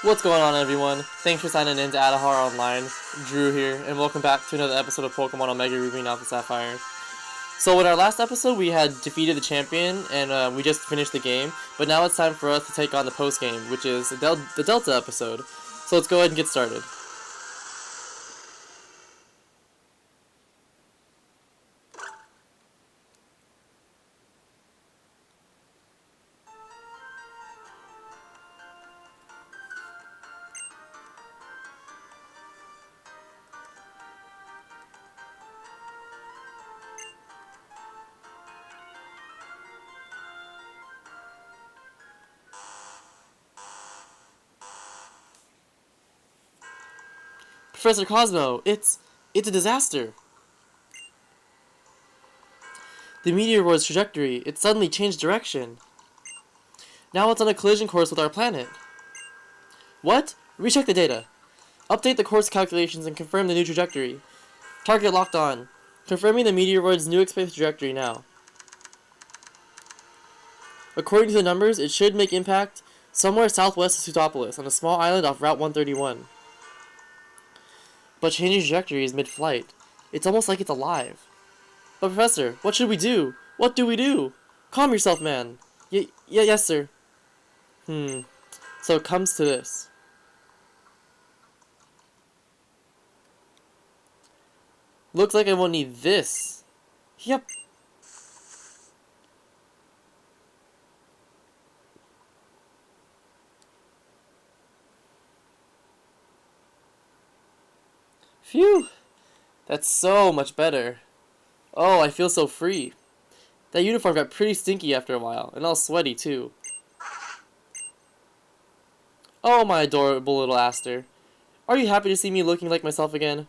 What's going on, everyone? Thanks for signing in to Adahar Online. Drew here, and welcome back to another episode of Pokemon Omega Ruby and Alpha Sapphire. So in our last episode, we had defeated the champion, and we just finished the game, but now it's time for us to take on the post-game, which is the Delta episode. So let's go ahead and get started. Professor Cosmo, it's a disaster. The meteoroid's trajectory, it suddenly changed direction. Now it's on a collision course with our planet. What? Recheck the data. Update the course calculations and confirm the new trajectory. Target locked on. Confirming the meteoroid's new expected trajectory now. According to the numbers, it should make impact somewhere southwest of Sutopolis on a small island off Route 131. But changing trajectory is mid-flight. It's almost like it's alive. But Professor, what should we do? What do we do? Calm yourself, man. Yes, sir. So it comes to this. Looks like I won't need this. Yep. Phew. That's so much better. Oh, I feel so free. That uniform got pretty stinky after a while, and all sweaty too. Oh, my adorable little Aster. Are you happy to see me looking like myself again?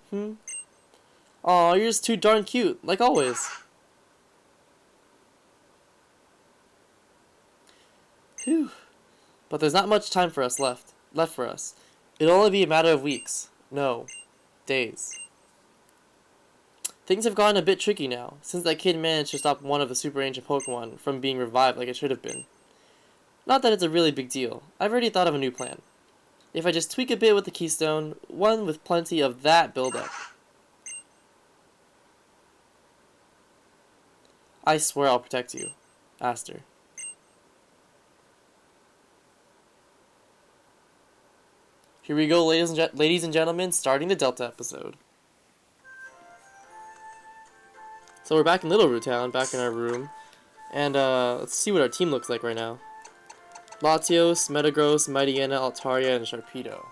Aw, you're just too darn cute, like always. Phew. But there's not much time for us left for us. It'll only be a matter of weeks. No, days. Things have gotten a bit tricky now, since that kid managed to stop one of the super ancient Pokemon from being revived like it should have been. Not that it's a really big deal. I've already thought of a new plan. If I just tweak a bit with the Keystone, one with plenty of that build-up. I swear I'll protect you, Aster. Here we go, ladies and gentlemen, starting the Delta episode. So we're back in Little Root Town, back in our room, and let's see what our team looks like right now. Latios, Metagross, Mightyena, Altaria, and Sharpedo.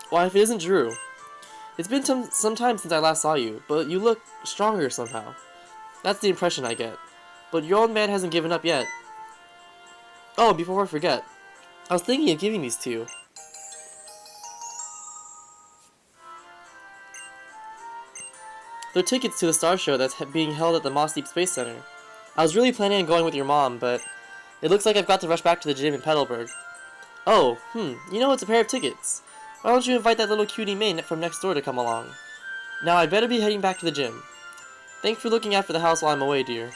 Why, if it isn't Drew? It's been some time since I last saw you, but you look stronger somehow. That's the impression I get. But your old man hasn't given up yet. Oh, before I forget, I was thinking of giving these to you. They're tickets to the Star Show that's being held at the Moss Deep Space Center. I was really planning on going with your mom, but it looks like I've got to rush back to the gym in Petalburg. Oh, you know it's a pair of tickets. Why don't you invite that little cutie May from next door to come along? Now I'd better be heading back to the gym. Thanks for looking after the house while I'm away, dear.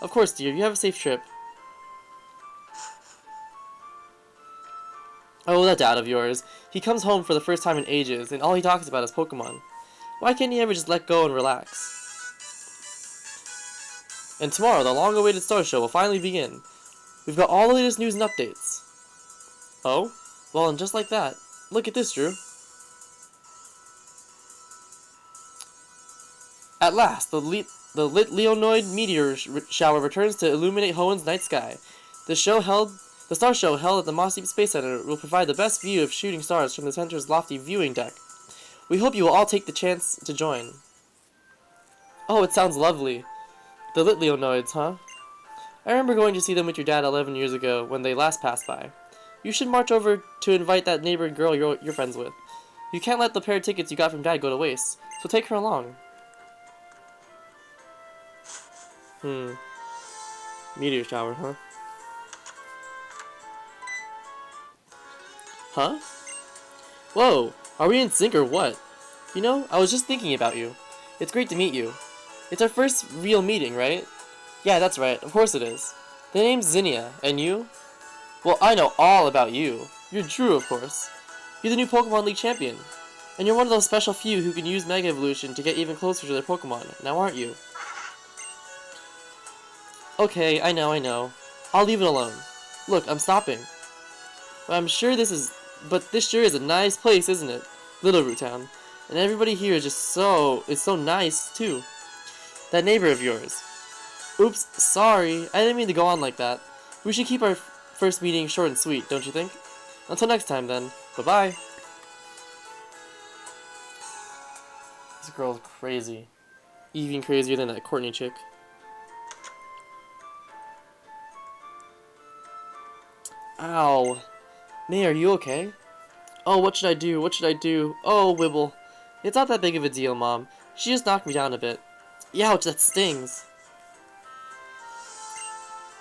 Of course, dear. You have a safe trip. Oh, that dad of yours. He comes home for the first time in ages, and all he talks about is Pokemon. Why can't he ever just let go and relax? And tomorrow, the long-awaited Star Show will finally begin. We've got all the latest news and updates. Oh? Well, and just like that. Look at this, Drew. At last, the lit Leonoid meteor shower returns to illuminate Hoenn's night sky. The Star Show held at the Moss Deep Space Center will provide the best view of shooting stars from the center's lofty viewing deck. We hope you will all take the chance to join. Oh, it sounds lovely. The lit Leonoids, huh? I remember going to see them with your dad 11 years ago when they last passed by. You should march over to invite that neighboring girl you're friends with. You can't let the pair of tickets you got from Dad go to waste, so take her along. Meteor shower, huh? Huh? Whoa, are we in sync or what? You know, I was just thinking about you. It's great to meet you. It's our first real meeting, right? Yeah, that's right. Of course it is. The name's Zinnia, and you? Well, I know all about you. You're Drew, of course. You're the new Pokemon League champion. And you're one of those special few who can use Mega Evolution to get even closer to their Pokemon, now aren't you? Okay, I know. I'll leave it alone. Look, I'm stopping. But this sure is a nice place, isn't it? Little Root Town. And everybody here is is so nice, too. That neighbor of yours. Oops, sorry. I didn't mean to go on like that. We should keep our first meeting short and sweet, don't you think? Until next time, then. Bye-bye. This girl's crazy. Even crazier than that Courtney chick. Ow. May, are you okay? Oh, what should I do? What should I do? Oh, Wibble. It's not that big of a deal, Mom. She just knocked me down a bit. Youch, that stings.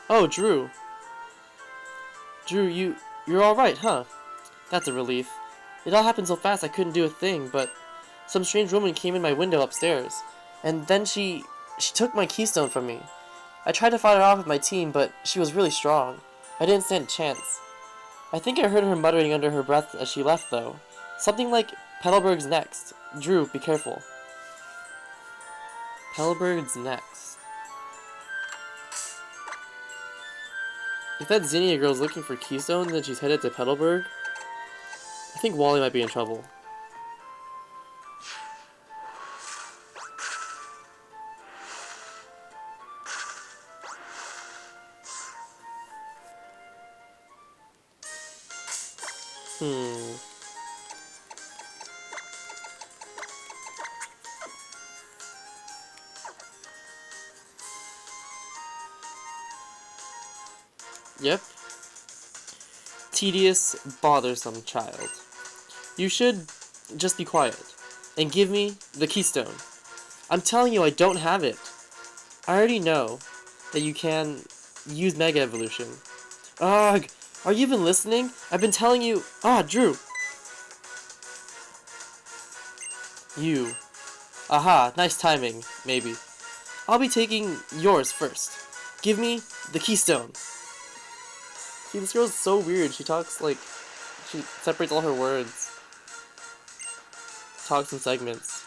Oh, Drew. Drew, you're alright, huh? That's a relief. It all happened so fast I couldn't do a thing, but some strange woman came in my window upstairs. And then she took my keystone from me. I tried to fight her off with my team, but she was really strong. I didn't stand a chance. I think I heard her muttering under her breath as she left, though. Something like, Petalburg's next. Drew, be careful. Petalburg's next. If that Zinnia girl's looking for Keystone, then she's headed to Petalburg. I think Wally might be in trouble. Yep. Tedious, bothersome child. You should just be quiet and give me the keystone. I'm telling you, I don't have it. I already know that you can use Mega Evolution. Ugh, are you even listening? I've been telling you. Drew. You. Aha, nice timing, maybe. I'll be taking yours first. Give me the keystone. See, this girl's so weird. She talks like... She separates all her words. Talks in segments.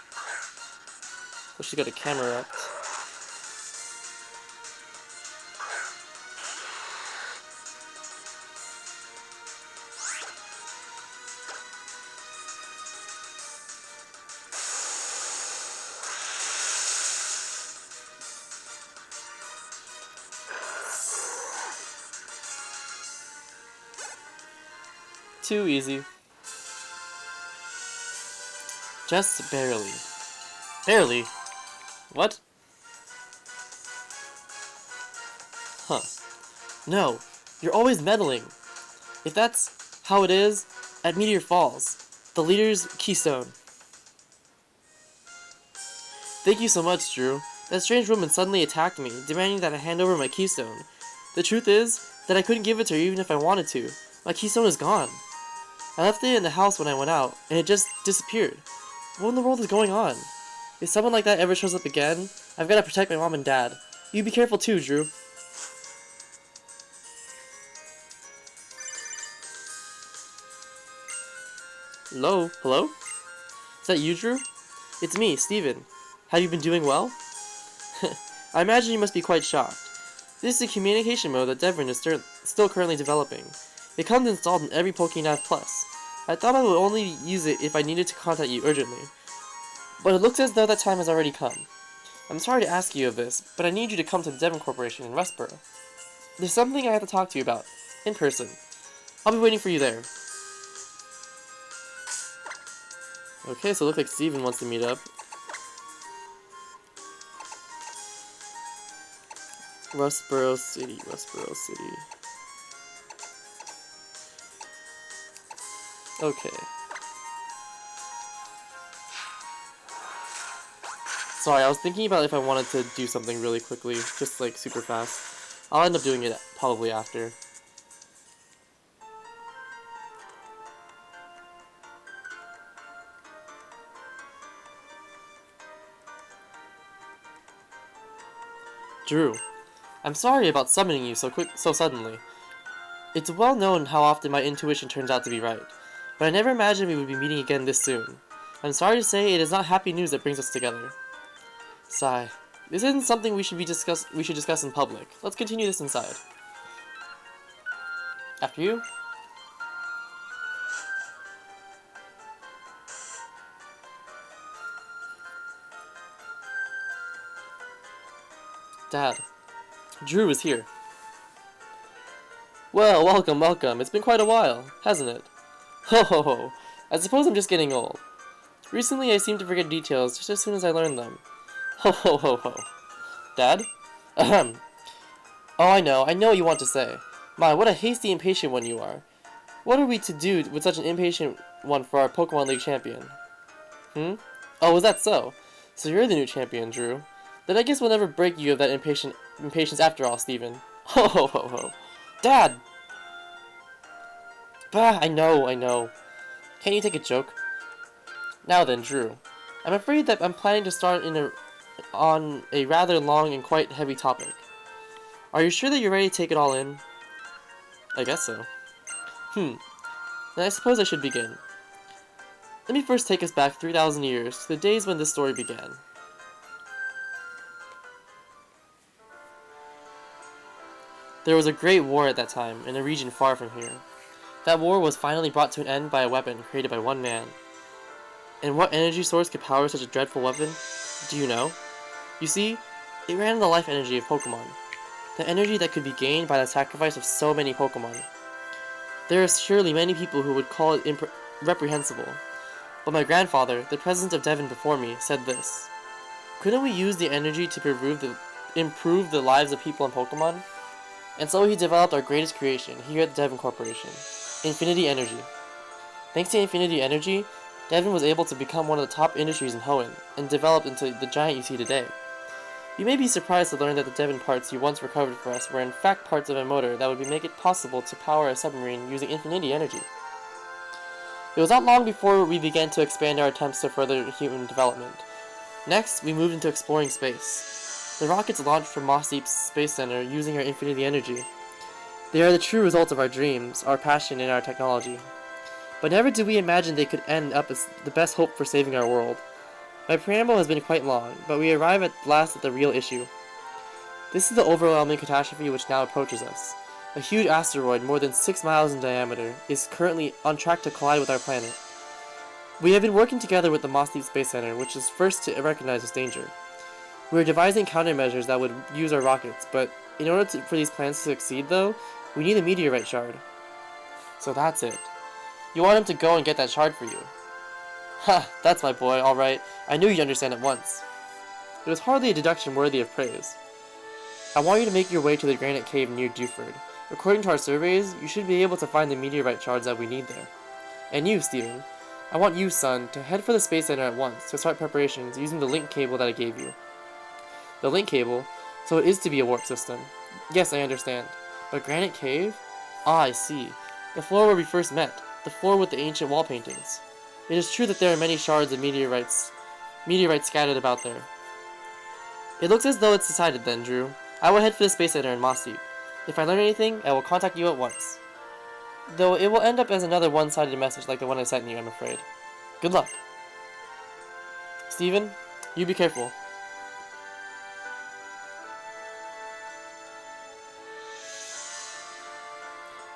So she got a camera up. Too easy. Just barely. Barely? What? Huh. No, you're always meddling. If that's how it is, at Meteor Falls, the leader's keystone. Thank you so much, Drew. That strange woman suddenly attacked me, demanding that I hand over my keystone. The truth is that I couldn't give it to her even if I wanted to. My keystone is gone. I left it in the house when I went out, and it just disappeared. What in the world is going on? If someone like that ever shows up again, I've got to protect my mom and dad. You be careful too, Drew. Hello? Hello? Is that you, Drew? It's me, Steven. Have you been doing well? I imagine you must be quite shocked. This is a communication mode that Devin is still currently developing. It comes installed in every PokéNav Plus. I thought I would only use it if I needed to contact you urgently. But it looks as though that time has already come. I'm sorry to ask you of this, but I need you to come to the Devon Corporation in Westboro. There's something I have to talk to you about, in person. I'll be waiting for you there. Okay, so it looks like Steven wants to meet up. Westboro City, Westboro City. Okay. Sorry, I was thinking about if I wanted to do something really quickly, just like super fast. I'll end up doing it probably after. Drew, I'm sorry about summoning you so suddenly. It's well known how often my intuition turns out to be right, but I never imagined we would be meeting again this soon. I'm sorry to say it is not happy news that brings us together. Sigh. This isn't something we should discuss in public. Let's continue this inside. After you. Dad. Drew is here. Well, welcome, welcome. It's been quite a while, hasn't it? Ho ho ho. I suppose I'm just getting old. Recently I seem to forget details just as soon as I learn them. Ho ho ho ho. Dad? Ahem. Oh, I know what you want to say. My, what a hasty, impatient one you are. What are we to do with such an impatient one for our Pokemon League champion? Oh, is that so? So you're the new champion, Drew. Then I guess we'll never break you of that impatience after all, Steven. Ho ho ho ho. Dad! Bah, I know. Can't you take a joke? Now then, Drew. I'm afraid that I'm planning to start on a rather long and quite heavy topic. Are you sure that you're ready to take it all in? I guess so. Then I suppose I should begin. Let me first take us back 3,000 years to the days when this story began. There was a great war at that time in a region far from here. That war was finally brought to an end by a weapon created by one man. And what energy source could power such a dreadful weapon? Do you know? You see, it ran on the life energy of Pokémon. The energy that could be gained by the sacrifice of so many Pokémon. There are surely many people who would call it reprehensible. But my grandfather, the president of Devon before me, said this. Couldn't we use the energy to improve the lives of people in Pokemon? And so he developed our greatest creation here at the Devon Corporation, Infinity Energy. Thanks to Infinity Energy, Devon was able to become one of the top industries in Hoenn, and developed into the giant you see today. You may be surprised to learn that the Devon parts you once recovered for us were in fact parts of a motor that would make it possible to power a submarine using Infinity Energy. It was not long before we began to expand our attempts to further human development. Next, we moved into exploring space. The rockets launched from Moss Deep's Space Center using our Infinity Energy. They are the true results of our dreams, our passion, and our technology. But never did we imagine they could end up as the best hope for saving our world. My preamble has been quite long, but we arrive at last at the real issue. This is the overwhelming catastrophe which now approaches us. A huge asteroid more than 6 miles in diameter is currently on track to collide with our planet. We have been working together with the Moss Deep Space Center, which is first to recognize this danger. We are devising countermeasures that would use our rockets, but in order for these plans to succeed though, we need a meteorite shard. So that's it. You want him to go and get that shard for you. Ha, that's my boy, alright. I knew you'd understand at once. It was hardly a deduction worthy of praise. I want you to make your way to the granite cave near Dewford. According to our surveys, you should be able to find the meteorite shards that we need there. And you, Steven, I want you, son, to head for the Space Center at once to start preparations using the link cable that I gave you. The link cable? So it is to be a warp system. Yes, I understand. But Granite Cave? Ah, I see. The floor where we first met. The floor with the ancient wall paintings. It is true that there are many shards of meteorites scattered about there. It looks as though it's decided then, Drew. I will head for the Space Center in Moss Deep. If I learn anything, I will contact you at once. Though it will end up as another one-sided message like the one I sent you, I'm afraid. Good luck. Steven, you be careful.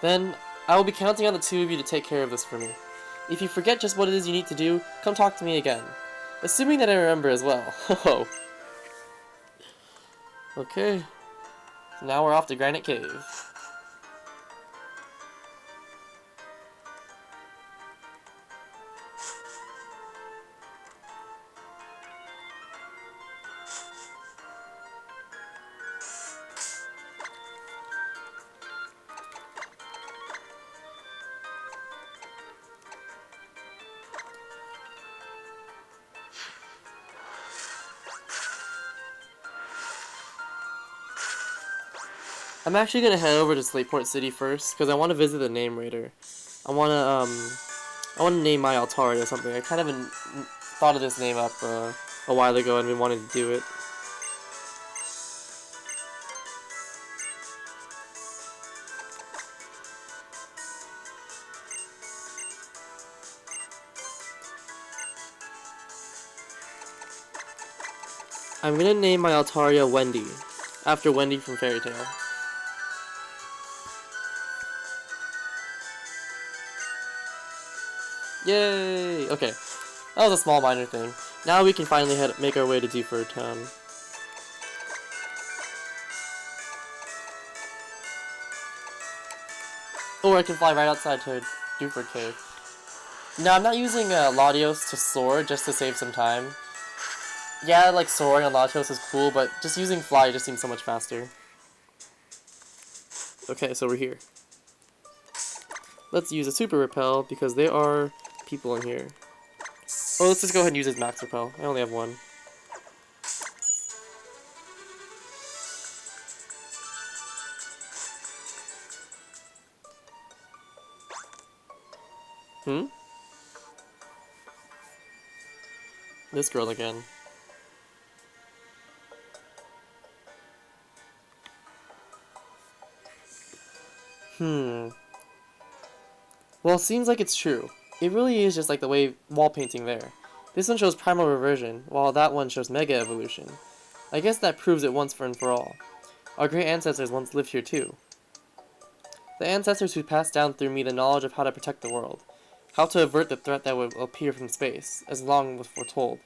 Then, I will be counting on the two of you to take care of this for me. If you forget just what it is you need to do, come talk to me again. Assuming that I remember as well. Ho Okay. So now we're off to Granite Cave. I'm actually gonna head over to Slateport City first, because I want to visit the Name Raider. I wanna name my Altari or something. I kind of thought of this name up a while ago and we wanted to do it. I'm gonna name my Altaria Wendy, after Wendy from Fairy Tail. Yay! Okay, that was a small minor thing. Now we can finally make our way to Dewford Town. Or I can fly right outside to Dewford Cave. Now I'm not using Latios to soar just to save some time. Yeah, like soaring on Latios is cool, but just using fly just seems so much faster. Okay, so we're here. Let's use a super repel because there are people in here. Oh, let's just go ahead and use his max repel. I only have one. Hmm? This girl again. Well, it seems like it's true. It really is just like the wall painting there. This one shows primal reversion, while that one shows mega evolution. I guess that proves it once and for all. Our great ancestors once lived here too. The ancestors who passed down through me the knowledge of how to protect the world. How to avert the threat that would appear from space, as long was foretold.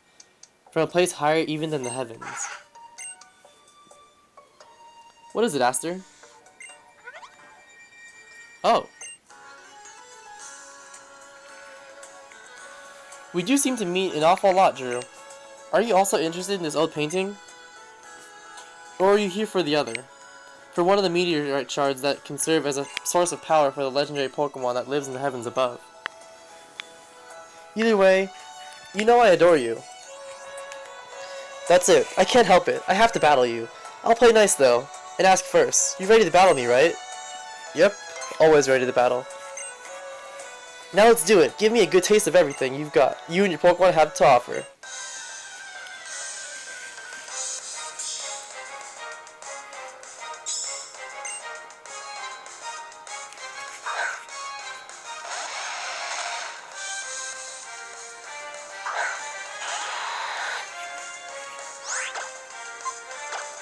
From a place higher even than the heavens. What is it, Aster? Oh. We do seem to meet an awful lot, Drew. Are you also interested in this old painting? Or are you here for the other? For one of the meteorite shards that can serve as a source of power for the legendary Pokémon that lives in the heavens above. Either way, you know I adore you. That's it. I can't help it. I have to battle you. I'll play nice though, and ask first. You ready to battle me, right? Yep. Always ready to battle. Now let's do it. Give me a good taste of everything you and your Pokemon have to offer.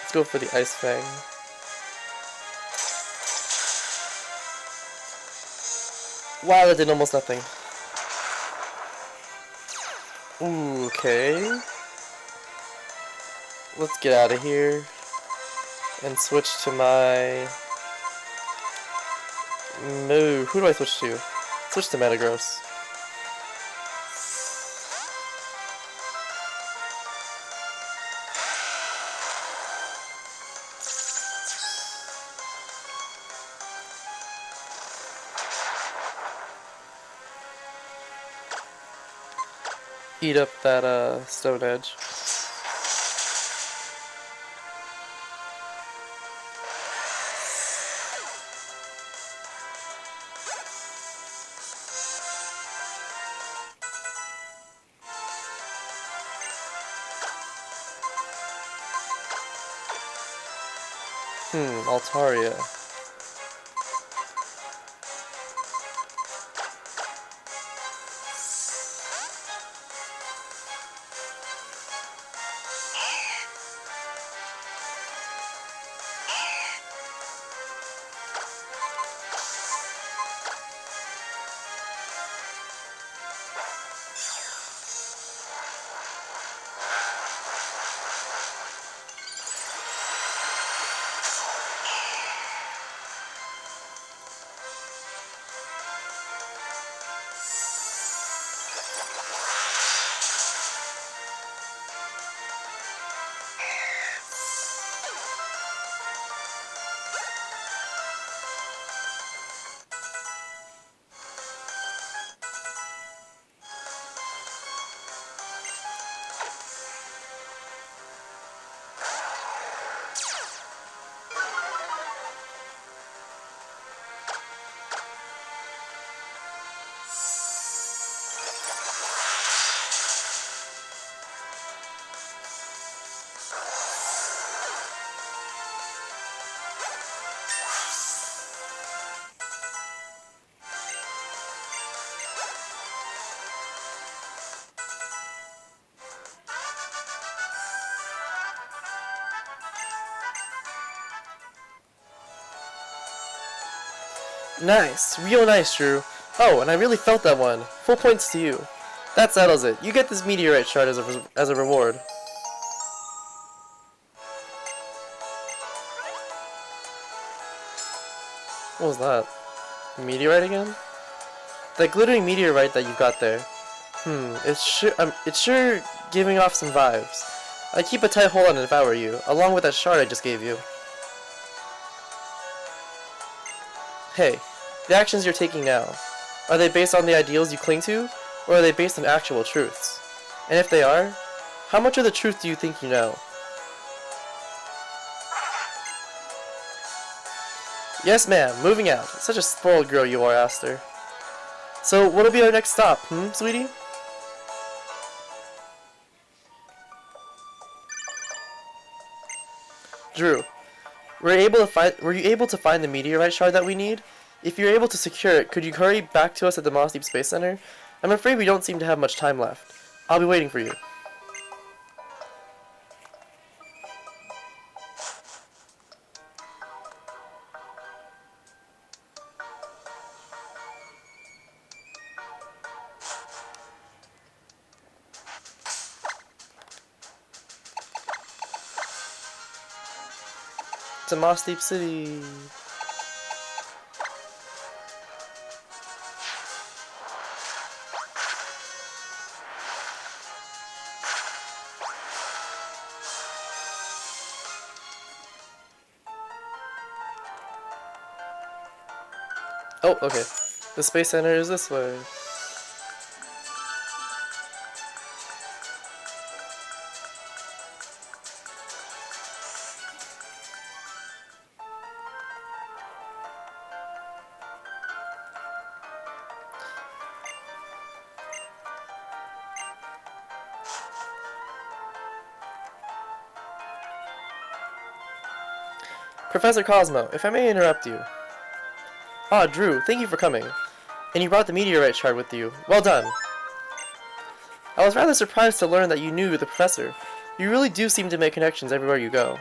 Let's go for the Ice Fang. Wow, that did almost nothing. Ooh, okay. Let's get out of here and switch to my... No, who do I switch to? Switch to Metagross. Eat up that Stone Edge. Altaria. Nice. Real nice, Drew. Oh, and I really felt that one. Full points to you. That settles it. You get this meteorite shard as a reward. What was that? Meteorite again? That glittering meteorite that you've got there. It's sure giving off some vibes. I'd keep a tight hold on it if I were you, along with that shard I just gave you. Hey, the actions you're taking now, are they based on the ideals you cling to, or are they based on actual truths? And if they are, how much of the truth do you think you know? Yes, ma'am, moving out. Such a spoiled girl you are, Aster. So, what'll be our next stop, sweetie? Drew, were you able to find the meteorite shard that we need? If you're able to secure it, could you hurry back to us at the Moss Deep Space Center? I'm afraid we don't seem to have much time left. I'll be waiting for you. To Moss Deep City. Oh, okay. The Space Center is this way. Professor Cosmo, if I may interrupt you. Ah, Drew, thank you for coming. And you brought the meteorite shard with you. Well done. I was rather surprised to learn that you knew the professor. You really do seem to make connections everywhere you go.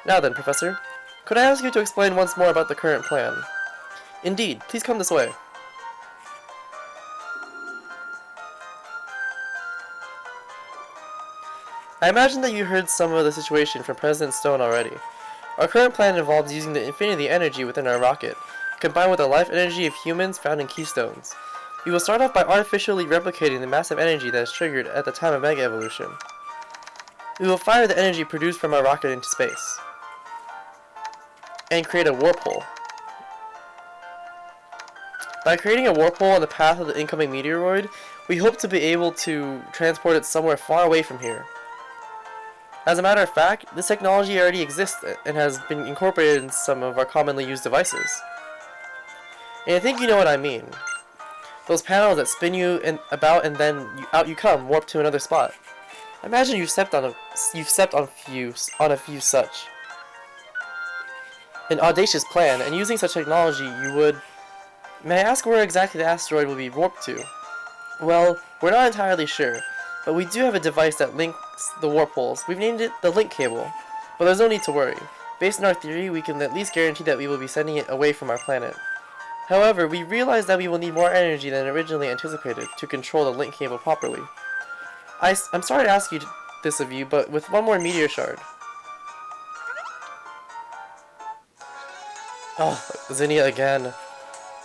Now then, Professor, could I ask you to explain once more about the current plan? Indeed, please come this way. I imagine that you heard some of the situation from President Stone already. Our current plan involves using the infinity energy within our rocket, combined with the life energy of humans found in keystones. We will start off by artificially replicating the massive energy that is triggered at the time of Mega Evolution. We will fire the energy produced from our rocket into space, and create a warp hole. By creating a warp hole on the path of the incoming meteoroid, we hope to be able to transport it somewhere far away from here. As a matter of fact, this technology already exists and has been incorporated in some of our commonly used devices. And I think you know what I mean. Those panels that spin you about and then out you come, warp to another spot. Imagine you've stepped on a few such. An audacious plan, and using such technology you would... May I ask where exactly the asteroid will be warped to? Well, we're not entirely sure, but we do have a device that links the warp holes. We've named it the link cable, but there's no need to worry. Based on our theory, we can at least guarantee that we will be sending it away from our planet. However, we realize that we will need more energy than originally anticipated to control the link cable properly. I'm sorry to ask this of you, but with one more meteor shard. Oh, Zinnia again.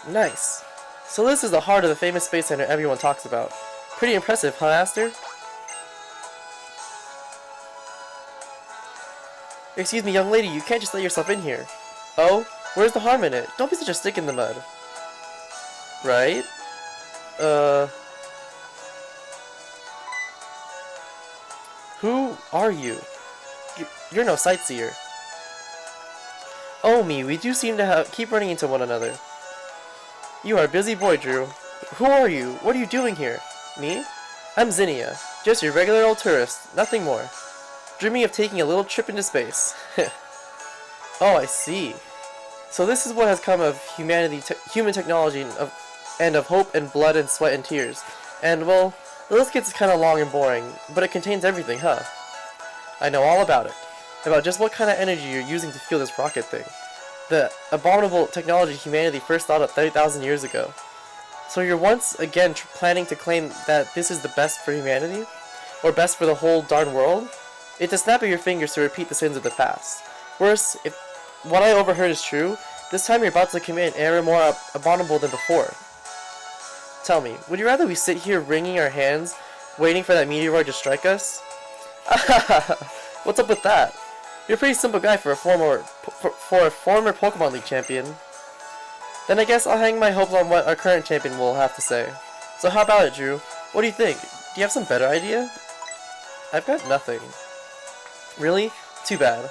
Nice. So this is the heart of the famous space center everyone talks about. Pretty impressive, huh, Aster? Excuse me, young lady, you can't just let yourself in here. Oh? Where's the harm in it? Don't be such a stick in the mud. Right? Who are you? You're no sightseer. Oh me, we do seem to keep running into one another. You are a busy boy, Drew. Who are you? What are you doing here? Me? I'm Zinnia. Just your regular old tourist, nothing more. Dreaming of taking a little trip into space. Oh, I see. So this is what has come of human technology and of hope and blood and sweat and tears. And, well, the list gets kind of long and boring, but it contains everything, huh? I know all about it. About just what kind of energy you're using to fuel this rocket thing. the abominable technology humanity first thought of 30,000 years ago. So you're once again planning to claim that this is the best for humanity? Or best for the whole darn world? It's a snap of your fingers to repeat the sins of the past. Worse, if what I overheard is true, this time you're about to commit an error more abominable than before. Tell me, would you rather we sit here wringing our hands, waiting for that meteoroid to strike us? What's up with that? You're a pretty simple guy for a former Pokemon League champion. Then I guess I'll hang my hopes on what our current champion will have to say. So how about it, Drew? What do you think? Do you have some better idea? I've got nothing. Really? Too bad.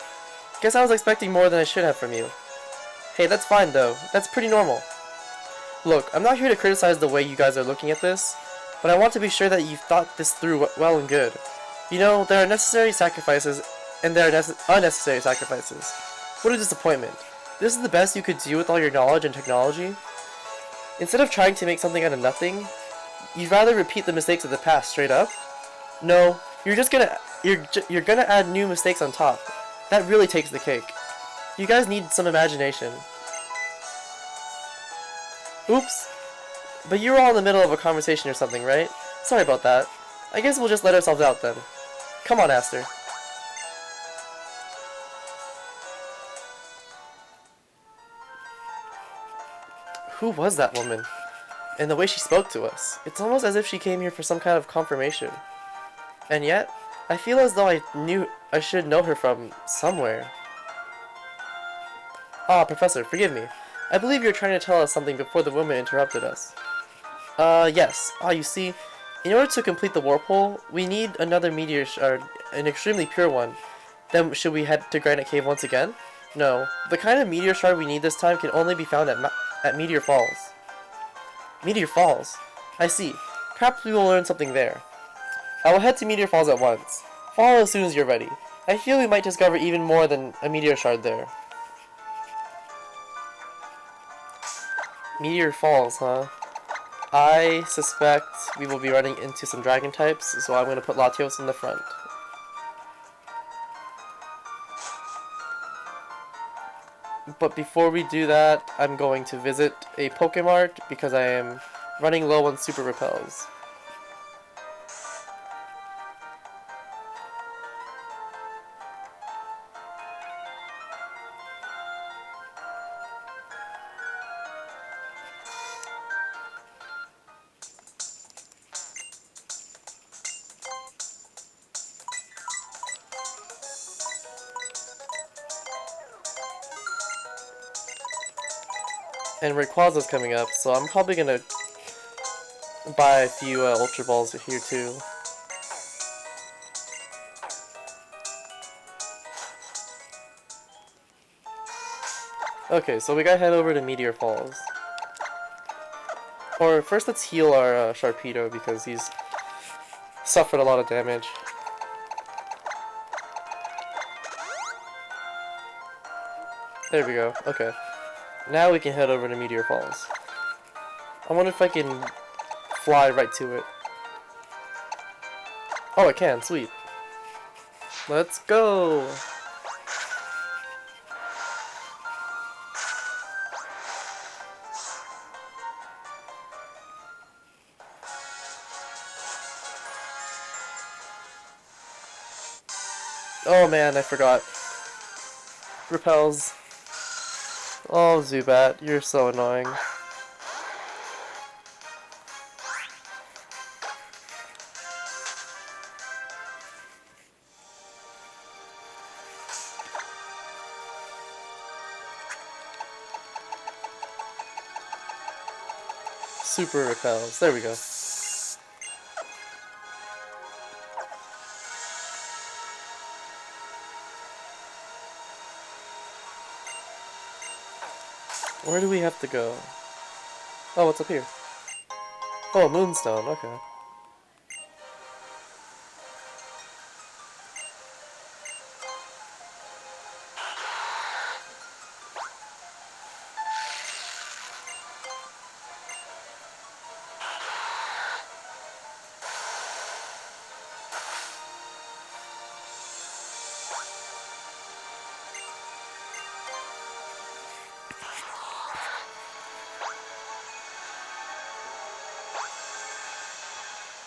Guess I was expecting more than I should have from you. Hey, that's fine though. That's pretty normal. Look, I'm not here to criticize the way you guys are looking at this, but I want to be sure that you've thought this through well and good. You know, there are necessary sacrifices, and there are unnecessary sacrifices. What a disappointment. This is the best you could do with all your knowledge and technology? Instead of trying to make something out of nothing, you'd rather repeat the mistakes of the past straight up? No, you're gonna add new mistakes on top. That really takes the cake. You guys need some imagination. Oops. But you were all in the middle of a conversation or something, right? Sorry about that. I guess we'll just let ourselves out then. Come on, Aster. Who was that woman? And the way she spoke to us. It's almost as if she came here for some kind of confirmation. And yet, I feel as though I should know her from somewhere. Ah, Professor, forgive me. I believe you're trying to tell us something before the woman interrupted us. Yes. You see, in order to complete the warp hole, we need another meteor shard, an extremely pure one. Then should we head to Granite Cave once again? No. The kind of meteor shard we need this time can only be found at Meteor Falls. Meteor Falls? I see. Perhaps we will learn something there. I will head to Meteor Falls at once. Follow as soon as you're ready. I feel we might discover even more than a meteor shard there. Meteor Falls, huh? I suspect we will be running into some dragon types, so I'm going to put Latios in the front. But before we do that, I'm going to visit a Pokemart because I am running low on Super Repels. And Rayquaza's coming up, so I'm probably gonna buy a few Ultra Balls here too. Okay, so we gotta head over to Meteor Falls. Or first let's heal our Sharpedo because he's suffered a lot of damage. There we go, okay. Now we can head over to Meteor Falls. I wonder if I can fly right to it. Oh, I can, sweet. Let's go! Oh man, I forgot. Repels. Oh, Zubat, you're so annoying. Super Repels. There we go. Where do we have to go? Oh, what's up here? Oh, Moonstone, okay.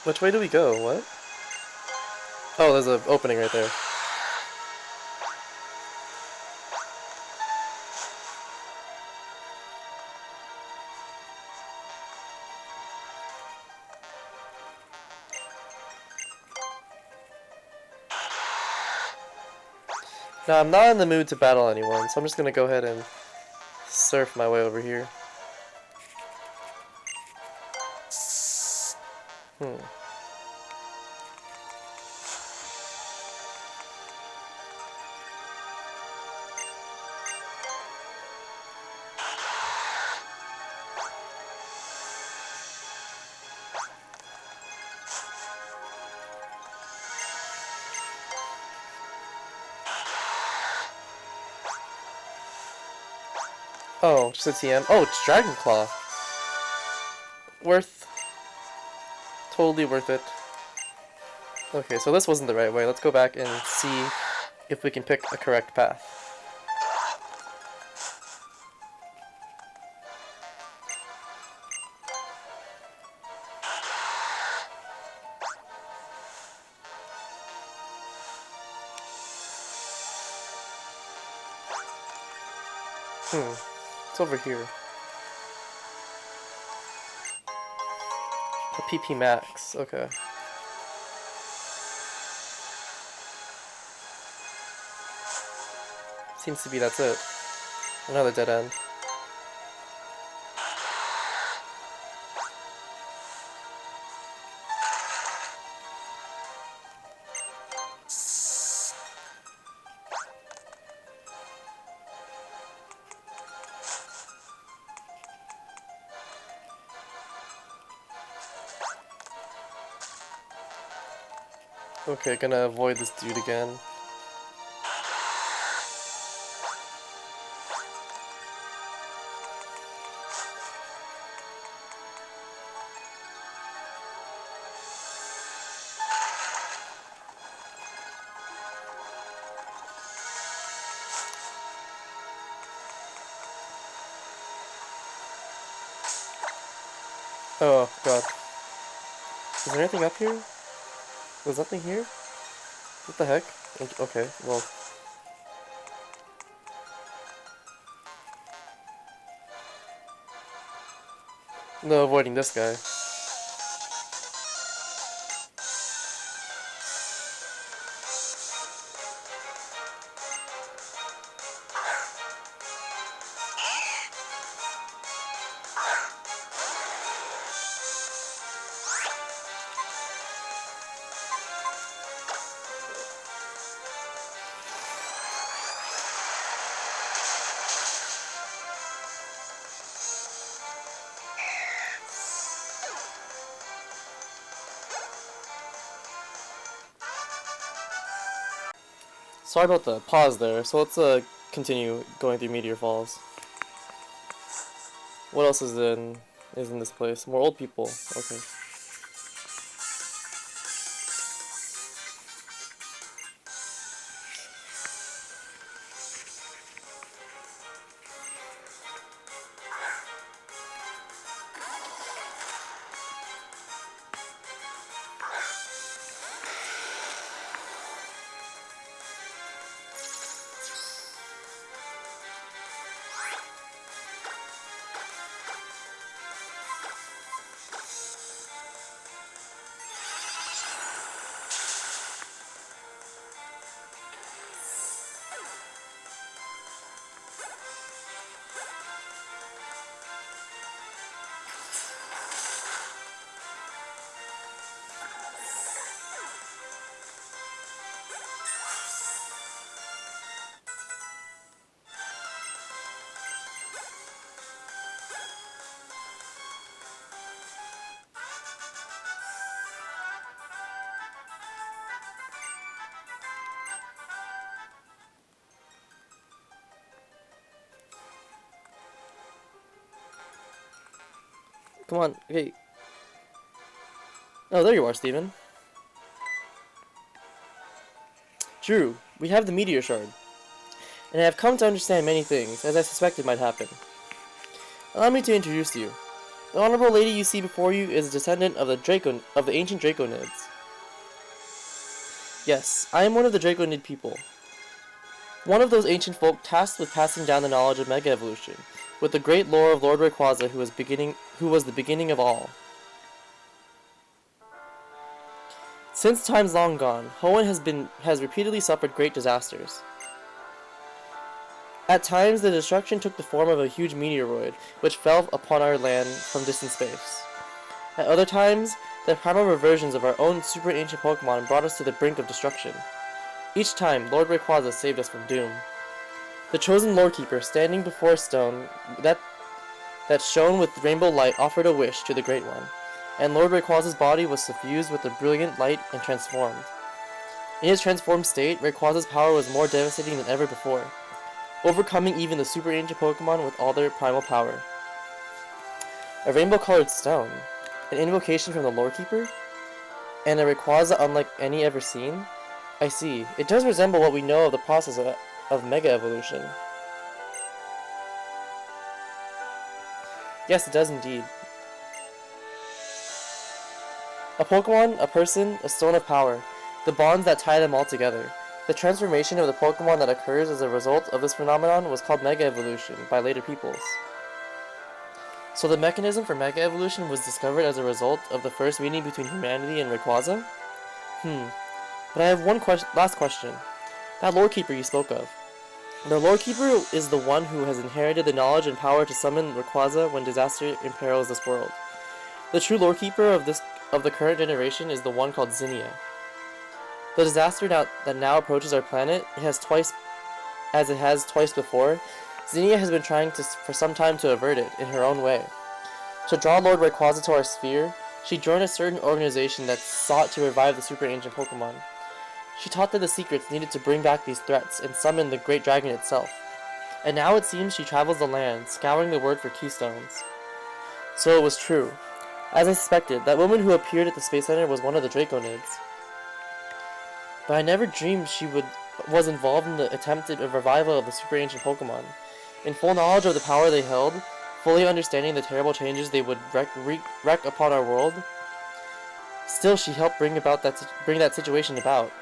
Which way do we go? What? Oh, there's an opening right there. Now, I'm not in the mood to battle anyone, so I'm just gonna go ahead and surf my way over here. Oh, just a TM. Oh, it's Dragon Claw. Worth. Totally worth it. Okay, so this wasn't the right way. Let's go back and see if we can pick a correct path. It's over here. A PP max, okay. Seems to be that's it. Another dead end. Okay, gonna avoid this dude again. Oh, God. Is there anything up here? There's nothing here? What the heck? Okay, well. No avoiding this guy. Sorry about the pause there, so let's continue going through Meteor Falls. What else is in this place? More old people. Okay. Come on, hey. Oh, there you are, Steven. Drew, we have the meteor shard, and I have come to understand many things, as I suspected might happen. Allow me to introduce you. The honorable lady you see before you is a descendant of the ancient Draconids. Yes, I am one of the Draconid people. One of those ancient folk tasked with passing down the knowledge of Mega Evolution, with the great lore of Lord Rayquaza who was the beginning of all. Since times long gone, Hoenn has repeatedly suffered great disasters. At times, the destruction took the form of a huge meteoroid, which fell upon our land from distant space. At other times, the primal reversions of our own super ancient Pokémon brought us to the brink of destruction. Each time, Lord Rayquaza saved us from doom. The chosen Lorekeeper, standing before a stone that shone with rainbow light, offered a wish to the Great One, and Lord Rayquaza's body was suffused with the brilliant light and transformed. In his transformed state, Rayquaza's power was more devastating than ever before, overcoming even the super ancient Pokémon with all their primal power. A rainbow-colored stone, an invocation from the Lorekeeper, and a Rayquaza unlike any ever seen? I see. It does resemble what we know of the process of Mega Evolution. Yes, it does indeed. A Pokemon, a person, a stone of power, the bonds that tie them all together. The transformation of the Pokemon that occurs as a result of this phenomenon was called Mega Evolution by later peoples. So the mechanism for Mega Evolution was discovered as a result of the first meeting between humanity and Rayquaza? But I have one last question. That Lorekeeper you spoke of. The Lorekeeper is the one who has inherited the knowledge and power to summon Rayquaza when disaster imperils this world. The true Lorekeeper of the current generation is the one called Zinnia. The disaster that now approaches our planet, as it has twice before, Zinnia has been trying for some time to avert it in her own way. To draw Lord Rayquaza to our sphere, she joined a certain organization that sought to revive the super ancient Pokemon. She taught them the secrets needed to bring back these threats and summon the great dragon itself. And now it seems she travels the land, scouring the world for keystones. So it was true. As I suspected, that woman who appeared at the Space Center was one of the Draconids. But I never dreamed she was involved in the attempted revival of the super ancient Pokemon. In full knowledge of the power they held, fully understanding the terrible changes they would wreak upon our world, still she helped bring that situation about.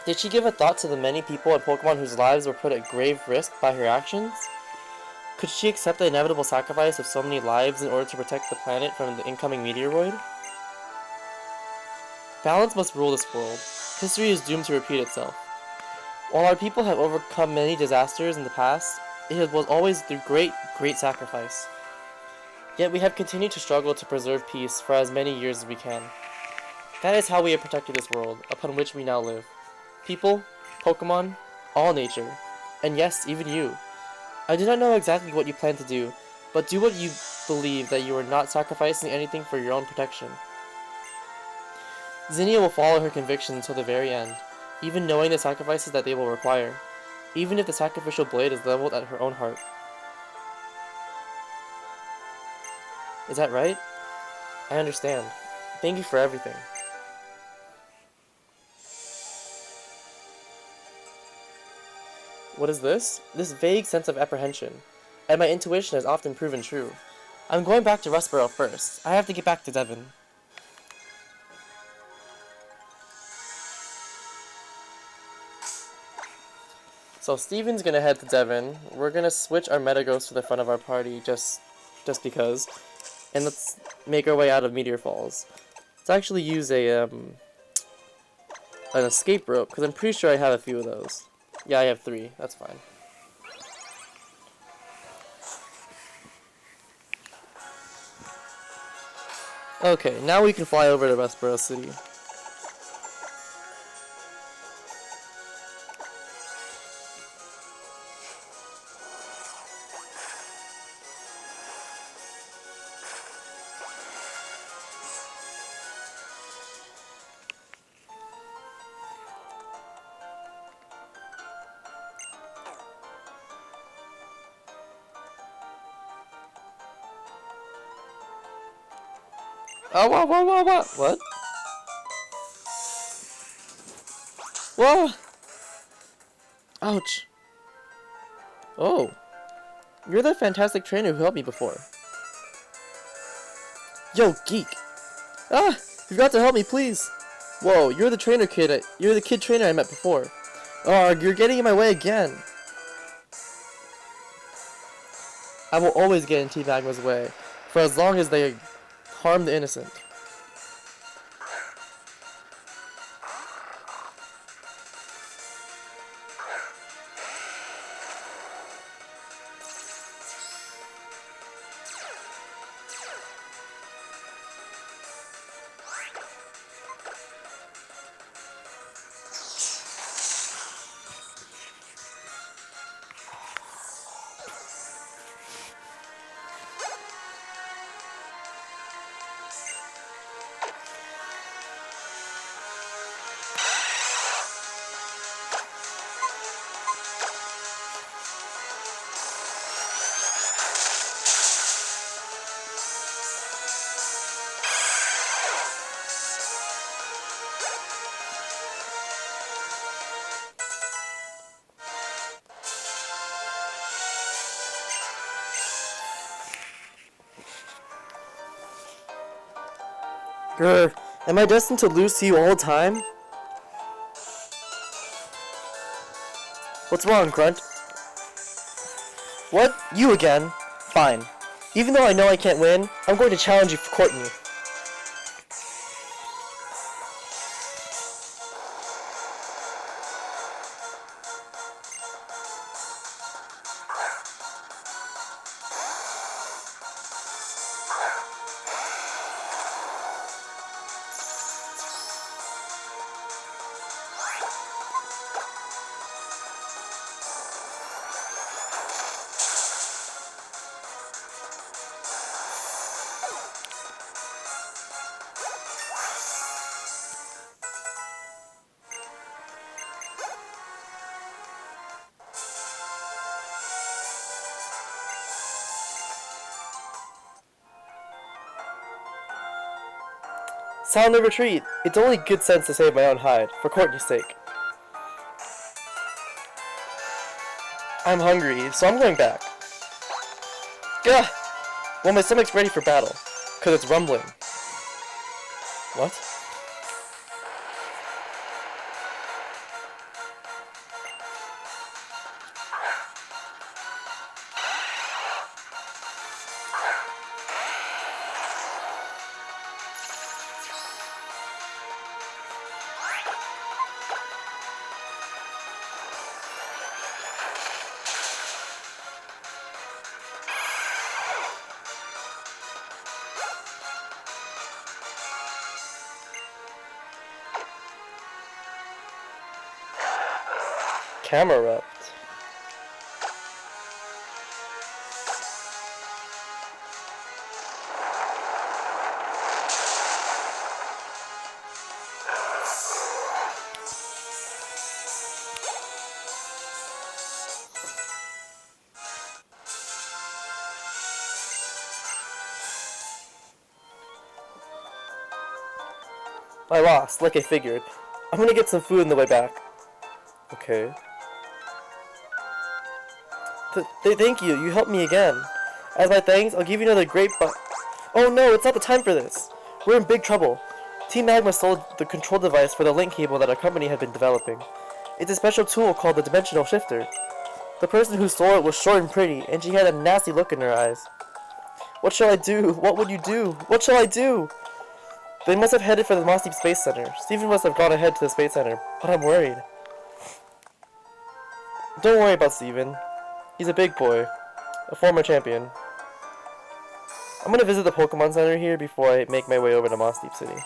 Did she give a thought to the many people and Pokemon whose lives were put at grave risk by her actions? Could she accept the inevitable sacrifice of so many lives in order to protect the planet from the incoming meteoroid? Balance must rule this world. History is doomed to repeat itself. While our people have overcome many disasters in the past, it was always through great, great sacrifice. Yet we have continued to struggle to preserve peace for as many years as we can. That is how we have protected this world, upon which we now live. People, Pokemon, all nature, and yes, even you. I do not know exactly what you plan to do, but do what you believe that you are not sacrificing anything for your own protection. Zinnia will follow her convictions until the very end, even knowing the sacrifices that they will require, even if the sacrificial blade is leveled at her own heart. Is that right? I understand. Thank you for everything. What is this? This vague sense of apprehension. And my intuition has often proven true. I'm going back to Rustboro first. I have to get back to Devon. So Steven's gonna head to Devon. We're gonna switch our Metagross to the front of our party just because. And let's make our way out of Meteor Falls. Let's actually use an escape rope, because I'm pretty sure I have a few of those. Yeah, I have 3. That's fine. Okay, now we can fly over to Rustboro City. Oh, what? Whoa! Ouch. Oh. You're the fantastic trainer who helped me before. Yo, geek! Ah! You've got to help me, please! Whoa, you're the trainer kid. You're the kid trainer I met before. Oh, you're getting in my way again. I will always get in Team Magma's way, for as long as they harm the innocent. Grr, am I destined to lose to you all the time? What's wrong, Grunt? What? You again? Fine. Even though I know I can't win, I'm going to challenge you for Courtney. Sound the retreat. It's only good sense to save my own hide, for Courtney's sake. I'm hungry, so I'm going back. Gah! Well, my stomach's ready for battle, 'cause it's rumbling. What? Camera. I lost, like I figured. I'm gonna get some food on the way back. Okay. Thank you, you helped me again. As my thanks, I'll give you another great Oh no, it's not the time for this! We're in big trouble. Team Magma stole the control device for the link cable that our company had been developing. It's a special tool called the Dimensional Shifter. The person who stole it was short and pretty, and she had a nasty look in her eyes. What shall I do? What would you do? What shall I do? They must have headed for the Moss Deep Space Center. Steven must have gone ahead to the Space Center, but I'm worried. Don't worry about Steven. He's a big boy. A former champion. I'm gonna visit the Pokémon Center here before I make my way over to Moss Deep City.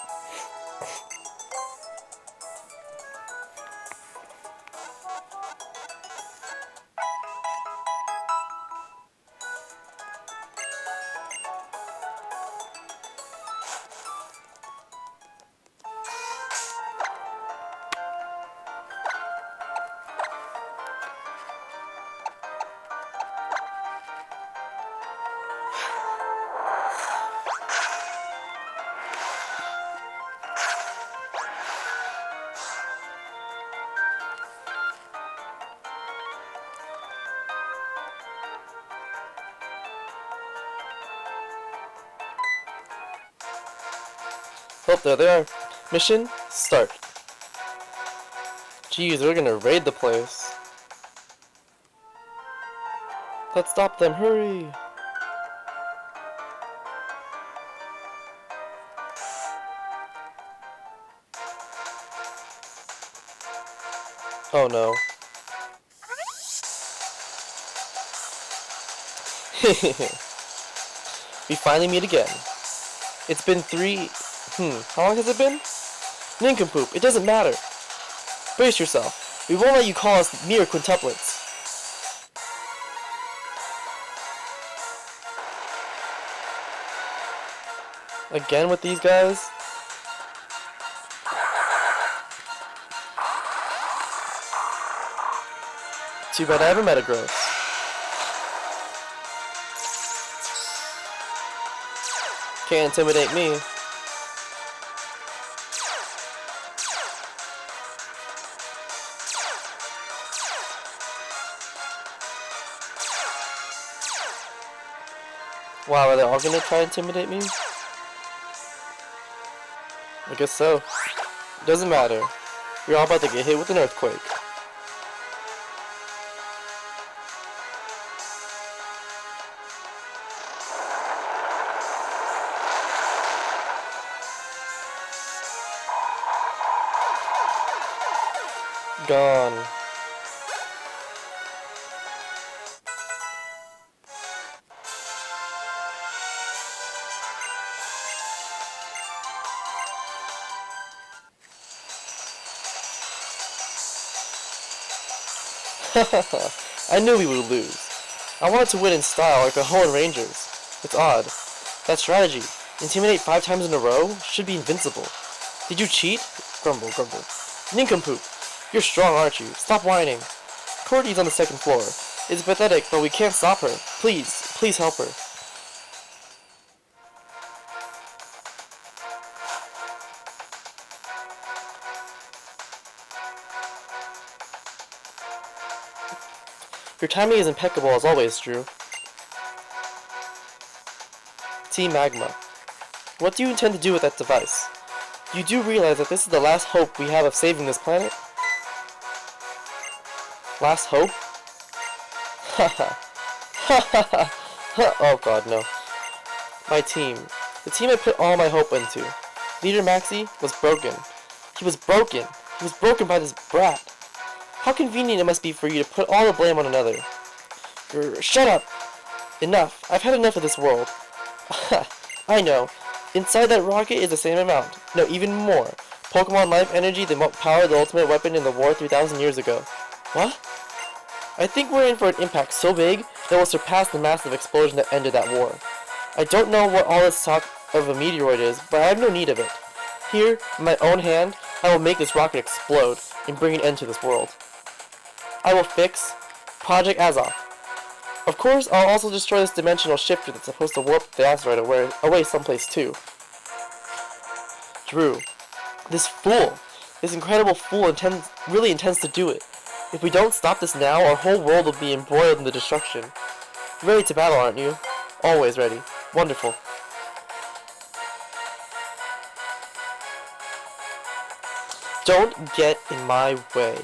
Oh, there they are. Mission, start. Jeez, they're gonna raid the place. Let's stop them, hurry! Oh no. We finally meet again. It's been how long has it been? Nincompoop, it doesn't matter. Brace yourself. We won't let you call us mere quintuplets. Again with these guys? Too bad I haven't met a gross. Can't intimidate me. Wow, are they all gonna try to intimidate me? I guess so. Doesn't matter. We're all about to get hit with an earthquake. Gone. I knew we would lose. I wanted to win in style like the Hoenn Rangers. It's odd. That strategy, intimidate 5 times in a row, should be invincible. Did you cheat? Grumble, grumble. Nincompoop! You're strong, aren't you? Stop whining. Courtney's on the 2nd floor. It's pathetic, but we can't stop her. Please, please help her. Your timing is impeccable as always, Drew. Team Magma. What do you intend to do with that device? You do realize that this is the last hope we have of saving this planet? Last hope? Haha. Haha. Oh god, no. My team. The team I put all my hope into. Leader Maxie was broken. He was broken. He was broken by this brat. How convenient it must be for you to put all the blame on another. Shut up! Enough. I've had enough of this world. I know. Inside that rocket is the same amount. No, even more. Pokémon life energy that powered the ultimate weapon in the war 3,000 years ago. What? I think we're in for an impact so big that will surpass the massive explosion that ended that war. I don't know what all this talk of a meteoroid is, but I have no need of it. Here, in my own hand, I will make this rocket explode and bring an end to this world. I will fix Project Azoth. Of course, I'll also destroy this dimensional shifter that's supposed to warp the asteroid away someplace too. Drew, this fool, this incredible fool really intends to do it. If we don't stop this now, our whole world will be embroiled in the destruction. You're ready to battle, aren't you? Always ready. Wonderful. Don't get in my way.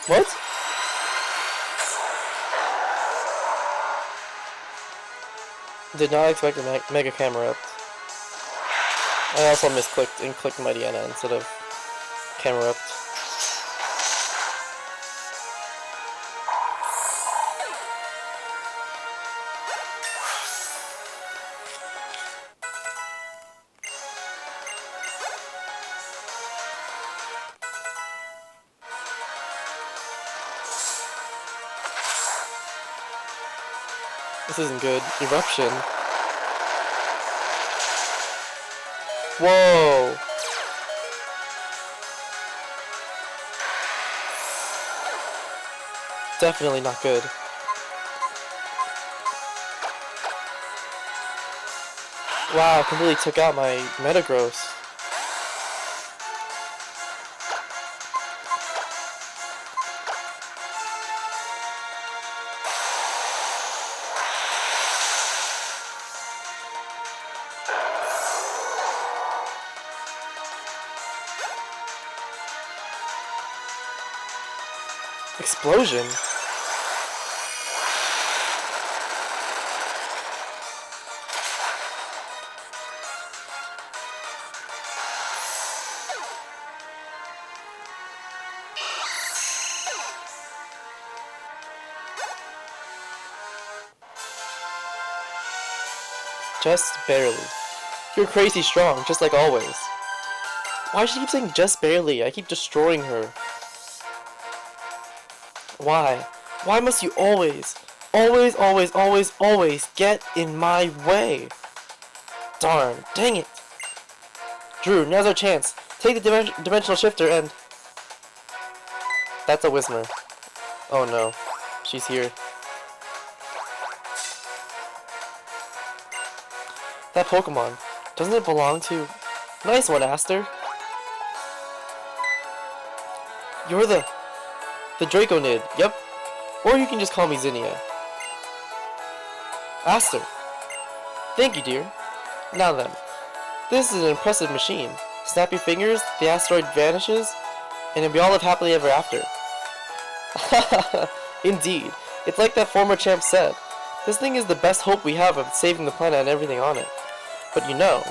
What? Did not expect a mega camera up. I also misclicked and clicked Mighty Anna instead of camera up. This isn't good. Eruption. Whoa! Definitely not good. Wow, completely took out my Metagross. Explosion? Just barely. You're crazy strong, just like always. Why does she keep saying just barely? I keep destroying her. Why? Why must you always get in my way? Darn, dang it. Drew, now's our chance. Take the dimensional shifter and... That's a Whismer. Oh no. She's here. That Pokemon, doesn't it belong to... Nice one, Aster. You're the Draconid, yep. Or you can just call me Zinnia. Aster. Thank you, dear. Now then, this is an impressive machine. Snap your fingers, the asteroid vanishes, and we all live happily ever after. Indeed. It's like that former champ said. This thing is the best hope we have of saving the planet and everything on it. But you know,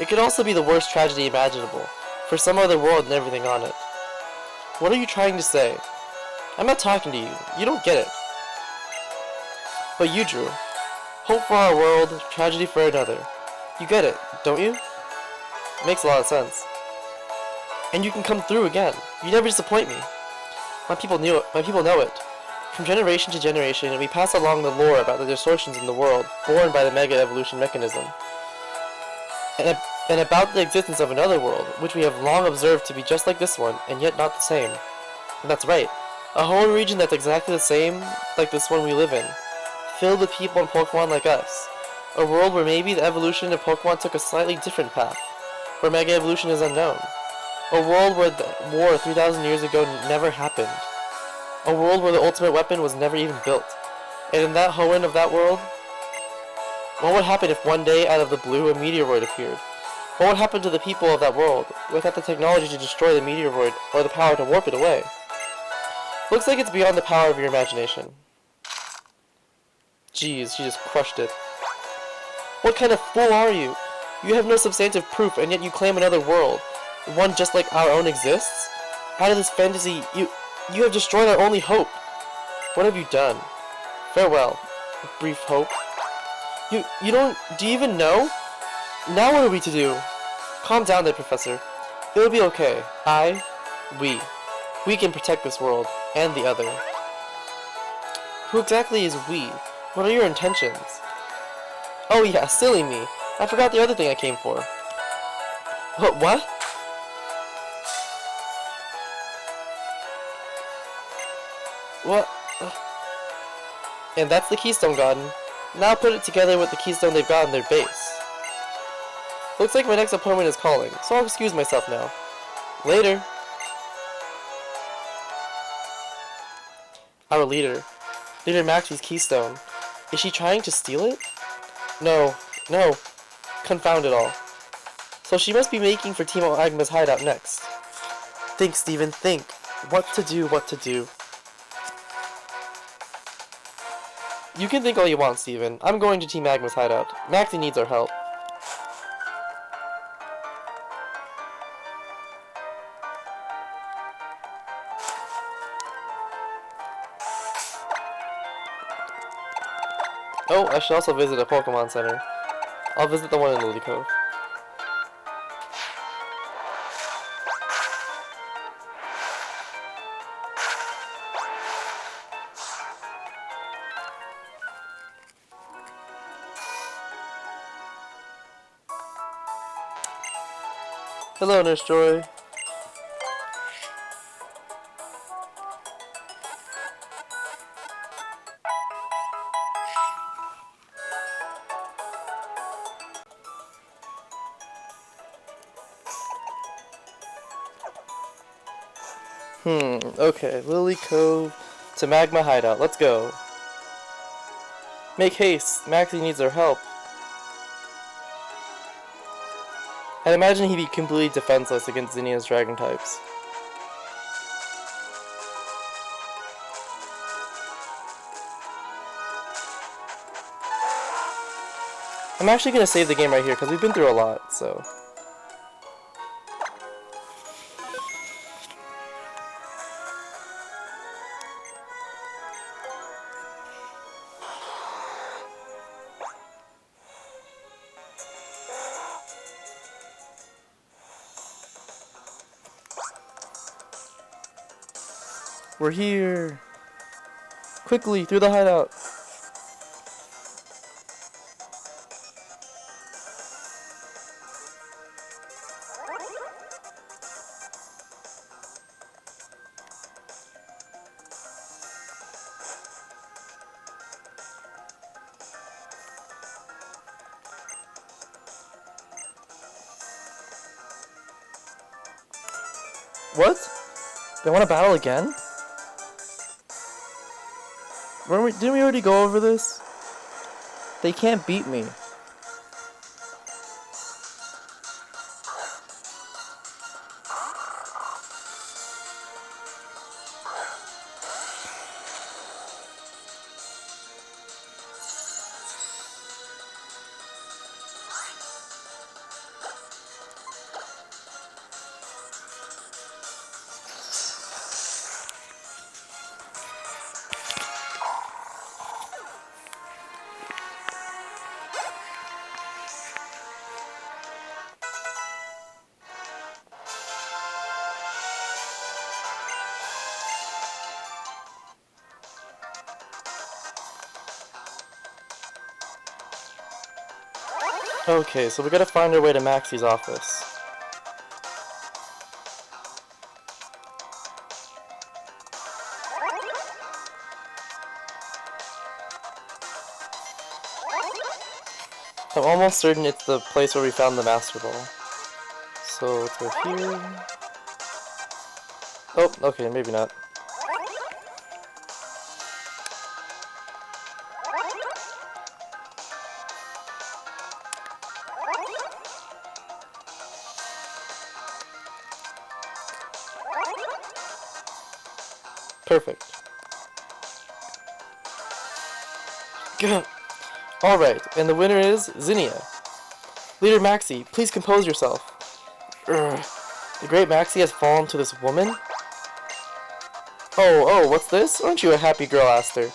it could also be the worst tragedy imaginable, for some other world and everything on it. What are you trying to say? I'm not talking to you. You don't get it. But you, Drew. Hope for our world, tragedy for another. You get it, don't you? Makes a lot of sense. And you can come through again. You never disappoint me. My people know it. From generation to generation, we pass along the lore about the distortions in the world born by the Mega Evolution mechanism. And about the existence of another world, which we have long observed to be just like this one, and yet not the same. And that's right. A whole region that's exactly the same like this one we live in. Filled with people and Pokemon like us. A world where maybe the evolution of Pokemon took a slightly different path. Where Mega Evolution is unknown. A world where the war 3,000 years ago never happened. A world where the ultimate weapon was never even built. And in that Hoenn of that world, what would happen if one day, out of the blue, a meteoroid appeared? What would happen to the people of that world, without the technology to destroy the meteoroid, or the power to warp it away? Looks like it's beyond the power of your imagination. Jeez, she just crushed it. What kind of fool are you? You have no substantive proof, and yet you claim another world. One just like our own exists? Out of this fantasy, you have destroyed our only hope. What have you done? Farewell, brief hope. Do you even know? Now what are we to do? Calm down there, Professor. It'll be okay. We can protect this world, and the other. Who exactly is we? What are your intentions? Oh yeah, silly me. I forgot the other thing I came for. What? What? And that's the Keystone Garden. Now put it together with the keystone they've got in their base. Looks like my next appointment is calling, so I'll excuse myself now. Later. Our leader, Leader Maxi's keystone. Is she trying to steal it? No. Confound it all. So she must be making for Team Agma's hideout next. Think, Steven, think. What to do. You can think all you want, Steven. I'm going to Team Agma's hideout. Maxie needs our help. Oh, I should also visit a Pokemon Center. I'll visit the one in Lily Cove. Hello, Nurse Joy. Okay. Lily Cove to Magma Hideout. Let's go. Make haste. Maxie needs our help. I'd imagine he'd be completely defenseless against Zinnia's dragon types. I'm actually gonna save the game right here because we've been through a lot, so. We're here! Quickly, through the hideout! What? They want to battle again? Didn't we already go over this? They can't beat me. Okay, so we gotta find our way to Maxie's office. I'm almost certain it's the place where we found the Master Ball. So let's go here. Oh, okay, maybe not. Perfect. Good. Alright, and the winner is Zinnia. Leader Maxie, please compose yourself. The great Maxie has fallen to this woman? Oh, what's this? Aren't you a happy girl, Aster?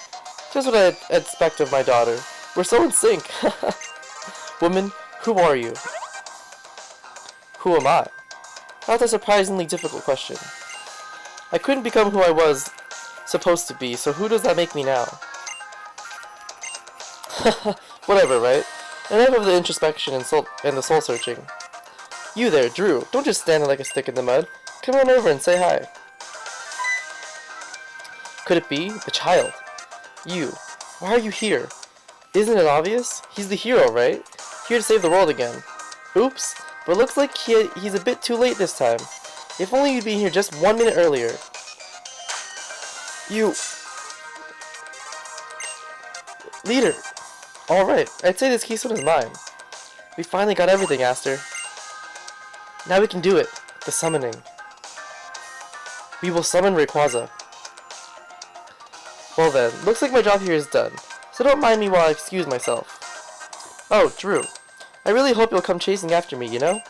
Just what I'd expect of my daughter. We're so in sync. Woman, who are you? Who am I? That's a surprisingly difficult question. I couldn't become who I was supposed to be, so who does that make me now? Whatever, right? Enough of the introspection and the soul searching. You there, Drew. Don't just stand there like a stick in the mud. Come on over and say hi. Could it be? The child. You. Why are you here? Isn't it obvious? He's the hero, right? Here to save the world again. Oops. But looks like he's a bit too late this time. If only you'd been here just 1 minute earlier. You... Leader! Alright, I'd say this keystone is mine. We finally got everything, Aster. Now we can do it. The summoning. We will summon Rayquaza. Well then, looks like my job here is done. So don't mind me while I excuse myself. Oh, Drew. I really hope you'll come chasing after me, you know?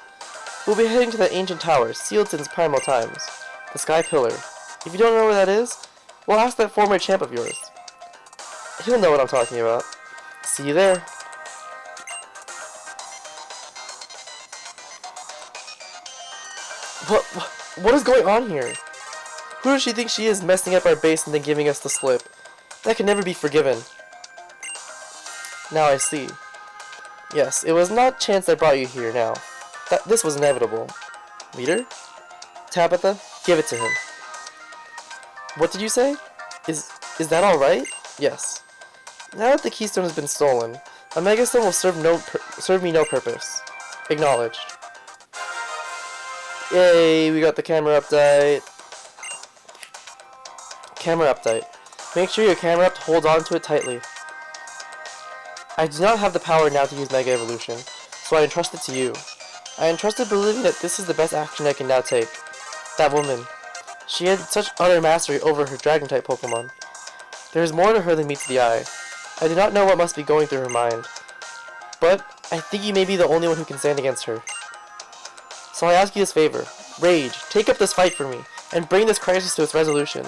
We'll be heading to that ancient tower, sealed since primal times. The Sky Pillar. If you don't know where that is, well, ask that former champ of yours. He'll know what I'm talking about. See you there. What is going on here? Who does she think she is, messing up our base and then giving us the slip? That can never be forgiven. Now I see. Yes, it was not chance that brought you here now. This was inevitable. Leader? Tabitha, give it to him. What did you say? Is that alright? Yes. Now that the keystone has been stolen, a megastone will serve me no purpose. Acknowledged. Yay, we got the camera update. Camera update. Make sure your camera up holds onto it tightly. I do not have the power now to use Mega Evolution, so I entrust it to you. I entrust it believing that this is the best action I can now take. That woman. She had such utter mastery over her Dragon-type Pokemon. There is more to her than meets the eye. I do not know what must be going through her mind, but I think you may be the only one who can stand against her. So I ask you this favor. Rage, take up this fight for me, and bring this crisis to its resolution.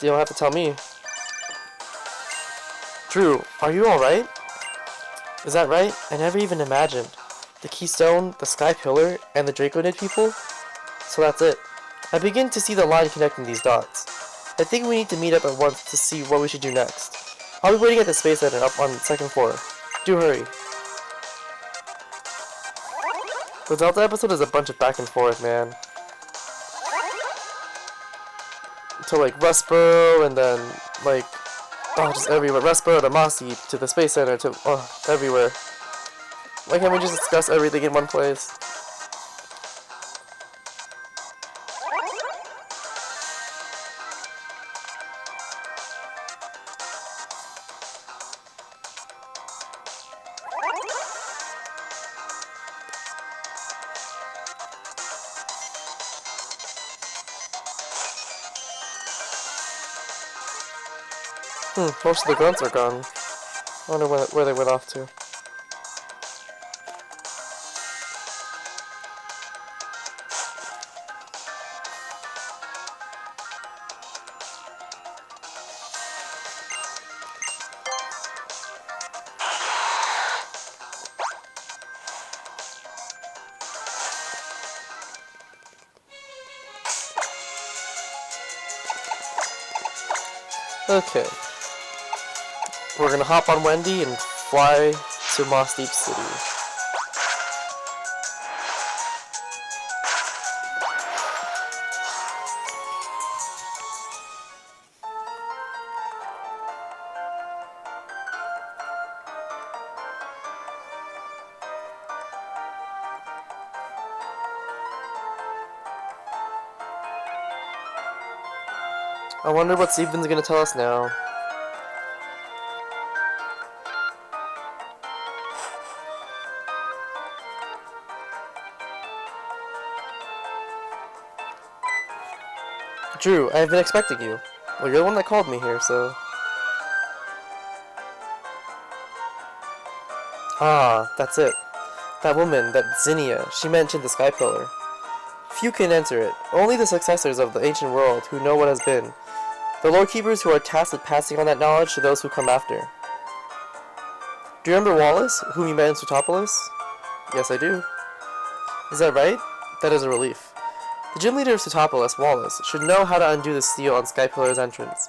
You don't have to tell me. Drew, are you alright? Is that right? I never even imagined. The Keystone, the Sky Pillar, and the Draconid people? So that's it. I begin to see the line connecting these dots. I think we need to meet up at once to see what we should do next. I'll be waiting at the Space Center up on the second floor. Do hurry. The Delta episode is a bunch of back and forth, man. To like Rustboro, and then like, oh, just everywhere. Rustboro to Mossy, to the Space Center, to, everywhere. Why can't we just discuss everything in one place? Most of the grunts are gone. I wonder where they went off to. Okay. We're gonna hop on Wendy and fly to Moss Deep City. I wonder what Steven's gonna tell us now. Drew, I have been expecting you. Well, you're the one that called me here, so... Ah, that's it. That woman, that Zinnia, she mentioned the Sky Pillar. Few can enter it, only the successors of the ancient world who know what has been. The lore keepers who are tasked with passing on that knowledge to those who come after. Do you remember Wallace, whom you met in Sutopolis? Yes, I do. Is that right? That is a relief. The gym leader of Sutopolis, Wallace, should know how to undo the seal on Sky Pillar's entrance.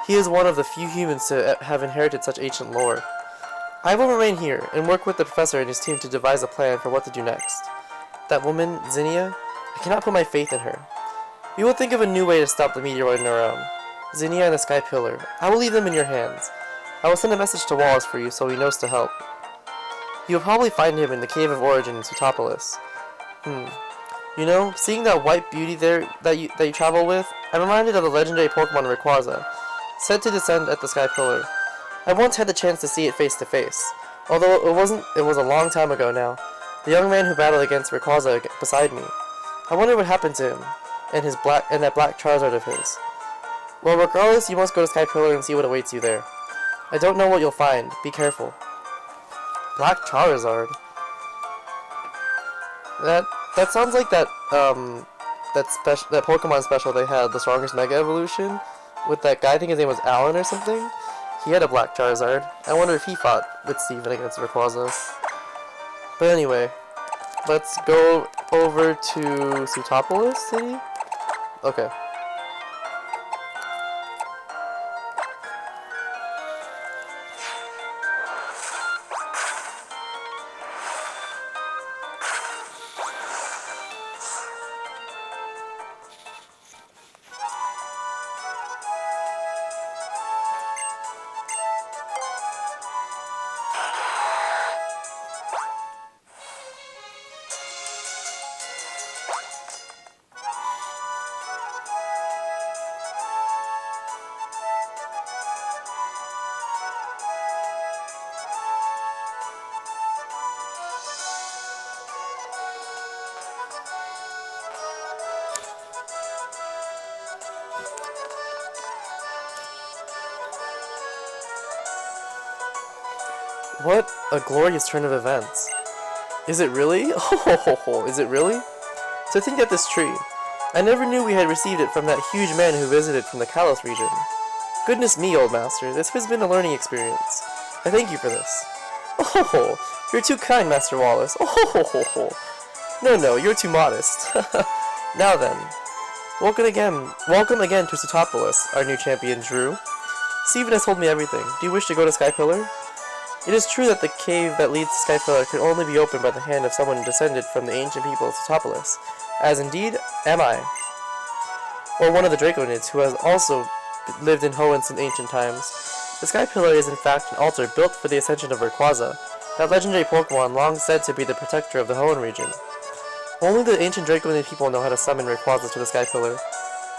He is one of the few humans to have inherited such ancient lore. I will remain here and work with the professor and his team to devise a plan for what to do next. That woman, Zinnia, I cannot put my faith in her. We will think of a new way to stop the meteoroid in our own. Zinnia and the Sky Pillar, I will leave them in your hands. I will send a message to Wallace for you so he knows to help. You will probably find him in the Cave of Origin in Sutopolis. You know, seeing that white beauty there that you travel with, I'm reminded of the legendary Pokemon Rayquaza, said to descend at the Sky Pillar. I once had the chance to see it face to face, although it was a long time ago now. The young man who battled against Rayquaza beside me. I wonder what happened to him, and that black Charizard of his. Well, regardless, you must go to Sky Pillar and see what awaits you there. I don't know what you'll find. Be careful. Black Charizard. That sounds like that Pokemon special they had, the strongest Mega Evolution, with that guy. I think his name was Alan or something. He had a Black Charizard. I wonder if he fought with Steven against Rayquaza. But anyway, let's go over to Sutopolis City. Okay. What a glorious turn of events. Is it really? Oh, is it really? So think of this tree. I never knew we had received it from that huge man who visited from the Kalos region. Goodness me, old master, this has been a learning experience. I thank you for this. Oh, you're too kind, Master Wallace. Oh, no, you're too modest. Now then, welcome again to Sotopolis, our new champion, Drew. Steven has told me everything. Do you wish to go to Sky Pillar? It is true that the cave that leads to Sky Pillar can only be opened by the hand of someone descended from the ancient people of Sotopolis, as indeed am I, or one of the Draconids who has also lived in Hoenn since ancient times. The Sky Pillar is in fact an altar built for the ascension of Rayquaza, that legendary Pokémon long said to be the protector of the Hoenn region. Only the ancient Draconid people know how to summon Rayquaza to the Sky Pillar.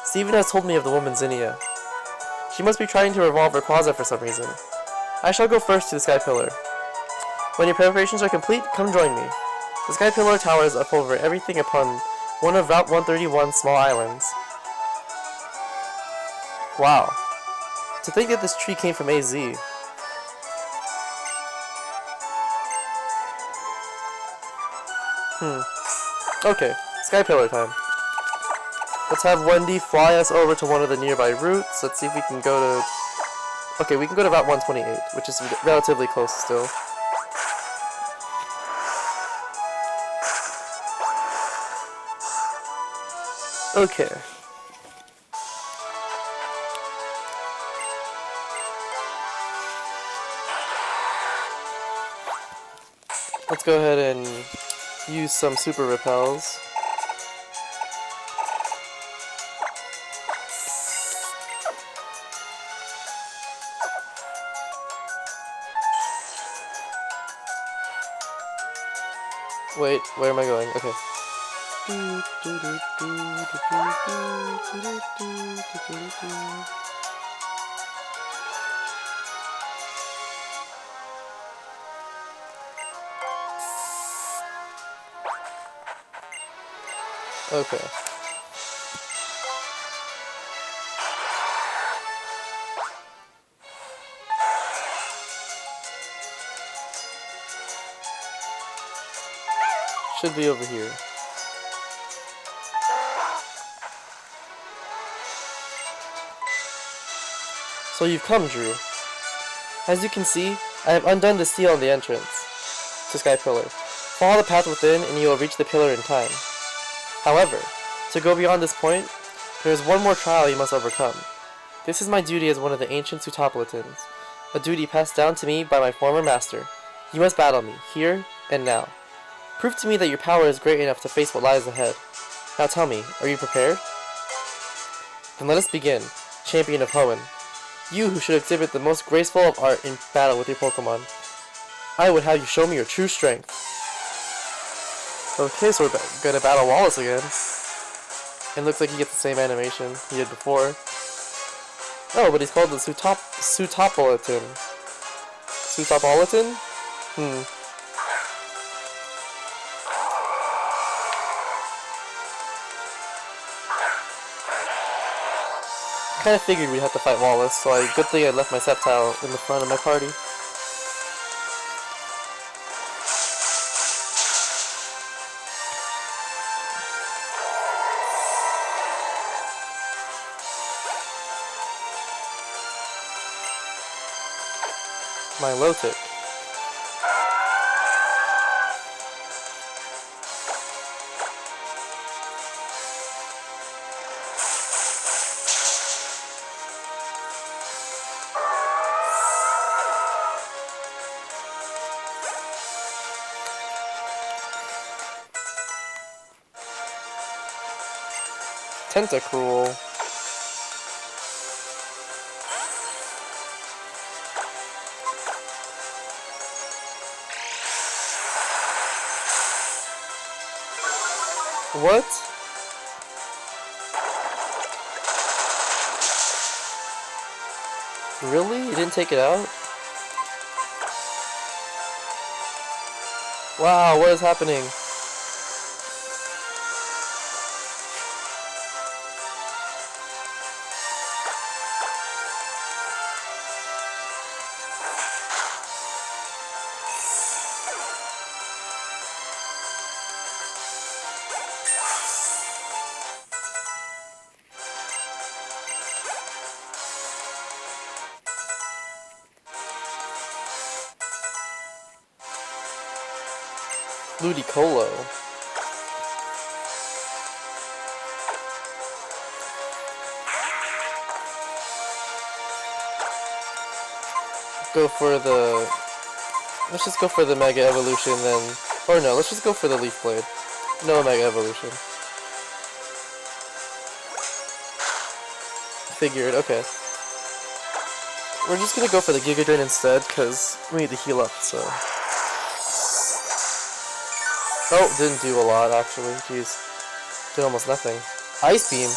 Steven has told me of the woman Zinnia. She must be trying to revolve Rayquaza for some reason. I shall go first to the Sky Pillar. When your preparations are complete, come join me. The Sky Pillar towers up over everything upon one of Route 131's small islands. Wow. To think that this tree came from AZ. Okay, Sky Pillar time. Let's have Wendy fly us over to one of the nearby routes. Let's see if we can go to... Okay, we can go to Route 128, which is relatively close still. Okay. Let's go ahead and use some super repels. Wait, where am I going? Okay. Okay. Should be over here. So you've come, Drew. As you can see, I have undone the seal on the entrance to Sky Pillar. Follow the path within and you will reach the pillar in time. However, to go beyond this point, there is one more trial you must overcome. This is my duty as one of the ancient Sutopolitans, a duty passed down to me by my former master. You must battle me, here and now. Prove to me that your power is great enough to face what lies ahead. Now tell me, are you prepared? Then let us begin, champion of Hoenn. You who should exhibit the most graceful of art in battle with your Pokémon. I would have you show me your true strength. Okay, so we're gonna battle Wallace again. It looks like he gets the same animation he did before. Oh, but he's called the Sutopolitan. Sutopolitan? Kinda figured we'd have to fight Wallace, so good thing I left my Sceptile in the front of my party. My Lotic. Tentacruel. What? Really? You didn't take it out? Wow, what is happening? Ludicolo. Go for the... Let's just go for the Mega Evolution then. Or no, let's just go for the Leaf Blade. No Mega Evolution. Figured, okay. We're just gonna go for the Giga Drain instead, because we need to heal up, so... Oh, didn't do a lot, actually. Jeez. Did almost nothing. Ice Beam!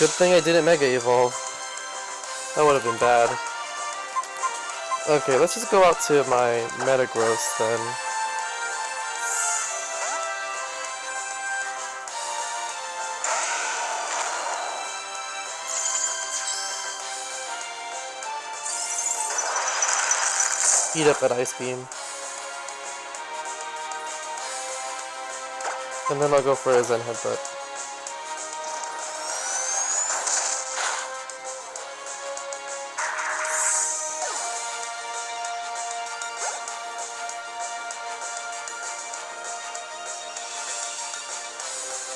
Good thing I didn't Mega Evolve. That would have been bad. Okay, let's just go out to my Metagross then. Heat up that Ice Beam. And then I'll go for a Zen Headbutt.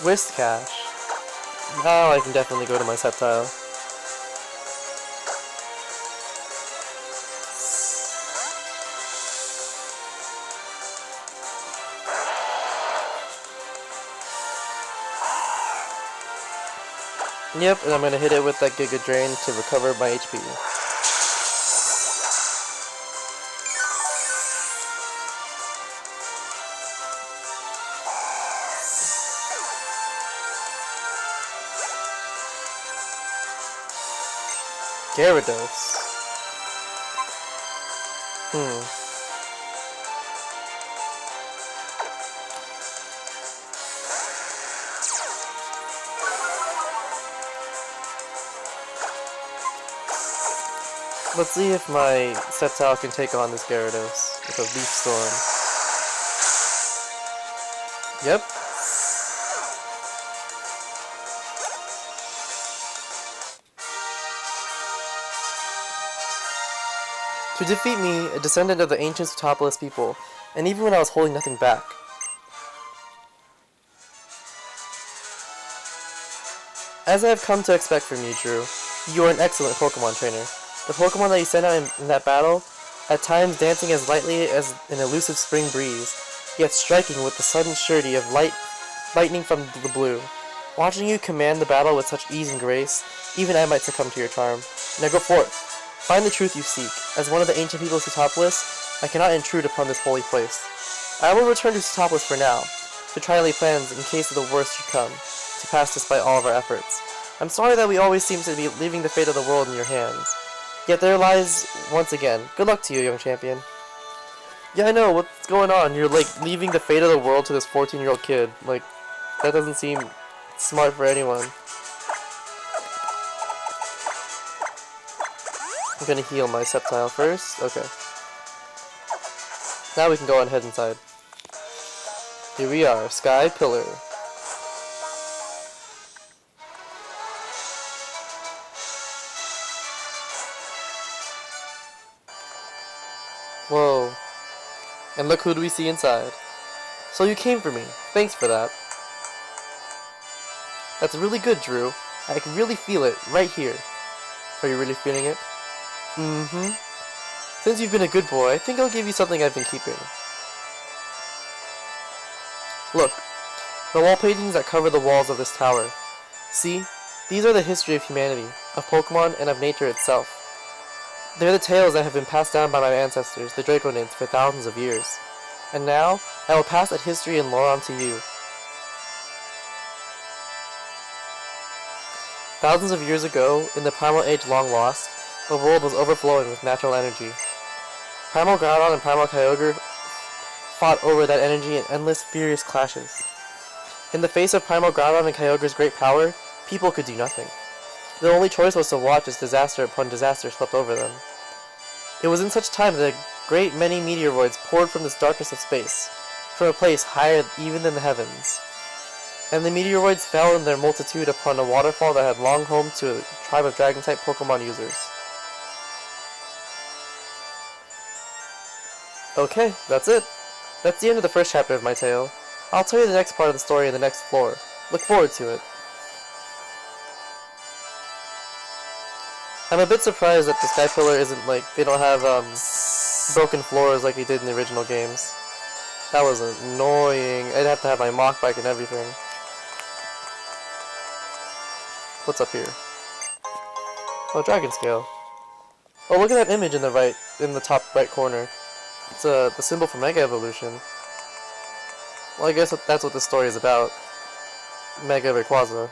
Whiscash. Now I can definitely go to my Sceptile. Yep, and I'm gonna hit it with that Giga Drain to recover my HP. Gyarados. Let's see if my Sceptile can take on this Gyarados with a Leaf Storm. Yep. To defeat me, a descendant of the ancient Sootopolis people, and even when I was holding nothing back. As I have come to expect from you, Drew, you are an excellent Pokémon trainer. The Pokémon that you sent out in that battle, at times dancing as lightly as an elusive spring breeze, yet striking with the sudden surety of lightning from the blue. Watching you command the battle with such ease and grace, even I might succumb to your charm. Now go forth. Find the truth you seek. As one of the ancient people of Sootopolis, I cannot intrude upon this holy place. I will return to Sootopolis for now, to try to lay plans in case of the worst should come, to pass despite all of our efforts. I'm sorry that we always seem to be leaving the fate of the world in your hands. Yet there lies, once again, good luck to you, young champion. Yeah, I know, what's going on? You're, like, leaving the fate of the world to this 14-year-old kid. Like, that doesn't seem smart for anyone. I'm gonna heal my Sceptile first. Okay. Now we can go on head inside. Here we are, Sky Pillar. Whoa. And look who do we see inside. So you came for me. Thanks for that. That's really good, Drew. I can really feel it right here. Are you really feeling it? Mm-hmm. Since you've been a good boy, I think I'll give you something I've been keeping. Look, the wall paintings that cover the walls of this tower. See? These are the history of humanity, of Pokemon, and of nature itself. They're the tales that have been passed down by my ancestors, the Draco Nymphs, for thousands of years. And now, I will pass that history and lore on to you. Thousands of years ago, in the Primal Age long lost, the world was overflowing with natural energy. Primal Groudon and Primal Kyogre fought over that energy in endless, furious clashes. In the face of Primal Groudon and Kyogre's great power, people could do nothing. The only choice was to watch as disaster upon disaster swept over them. It was in such time that a great many meteoroids poured from this darkness of space, from a place higher even than the heavens. And the meteoroids fell in their multitude upon a waterfall that had long home to a tribe of Dragon-type Pokemon users. Okay, that's it. That's the end of the first chapter of my tale. I'll tell you the next part of the story in the next floor. Look forward to it. I'm a bit surprised that the Sky Pillar isn't like, they don't have broken floors like they did in the original games. That was annoying. I'd have to have my mock bike and everything. What's up here? Oh, Dragon Scale. Oh, look at that image in the top right corner. It's the symbol for Mega Evolution. Well, I guess that's what this story is about. Mega Rayquaza.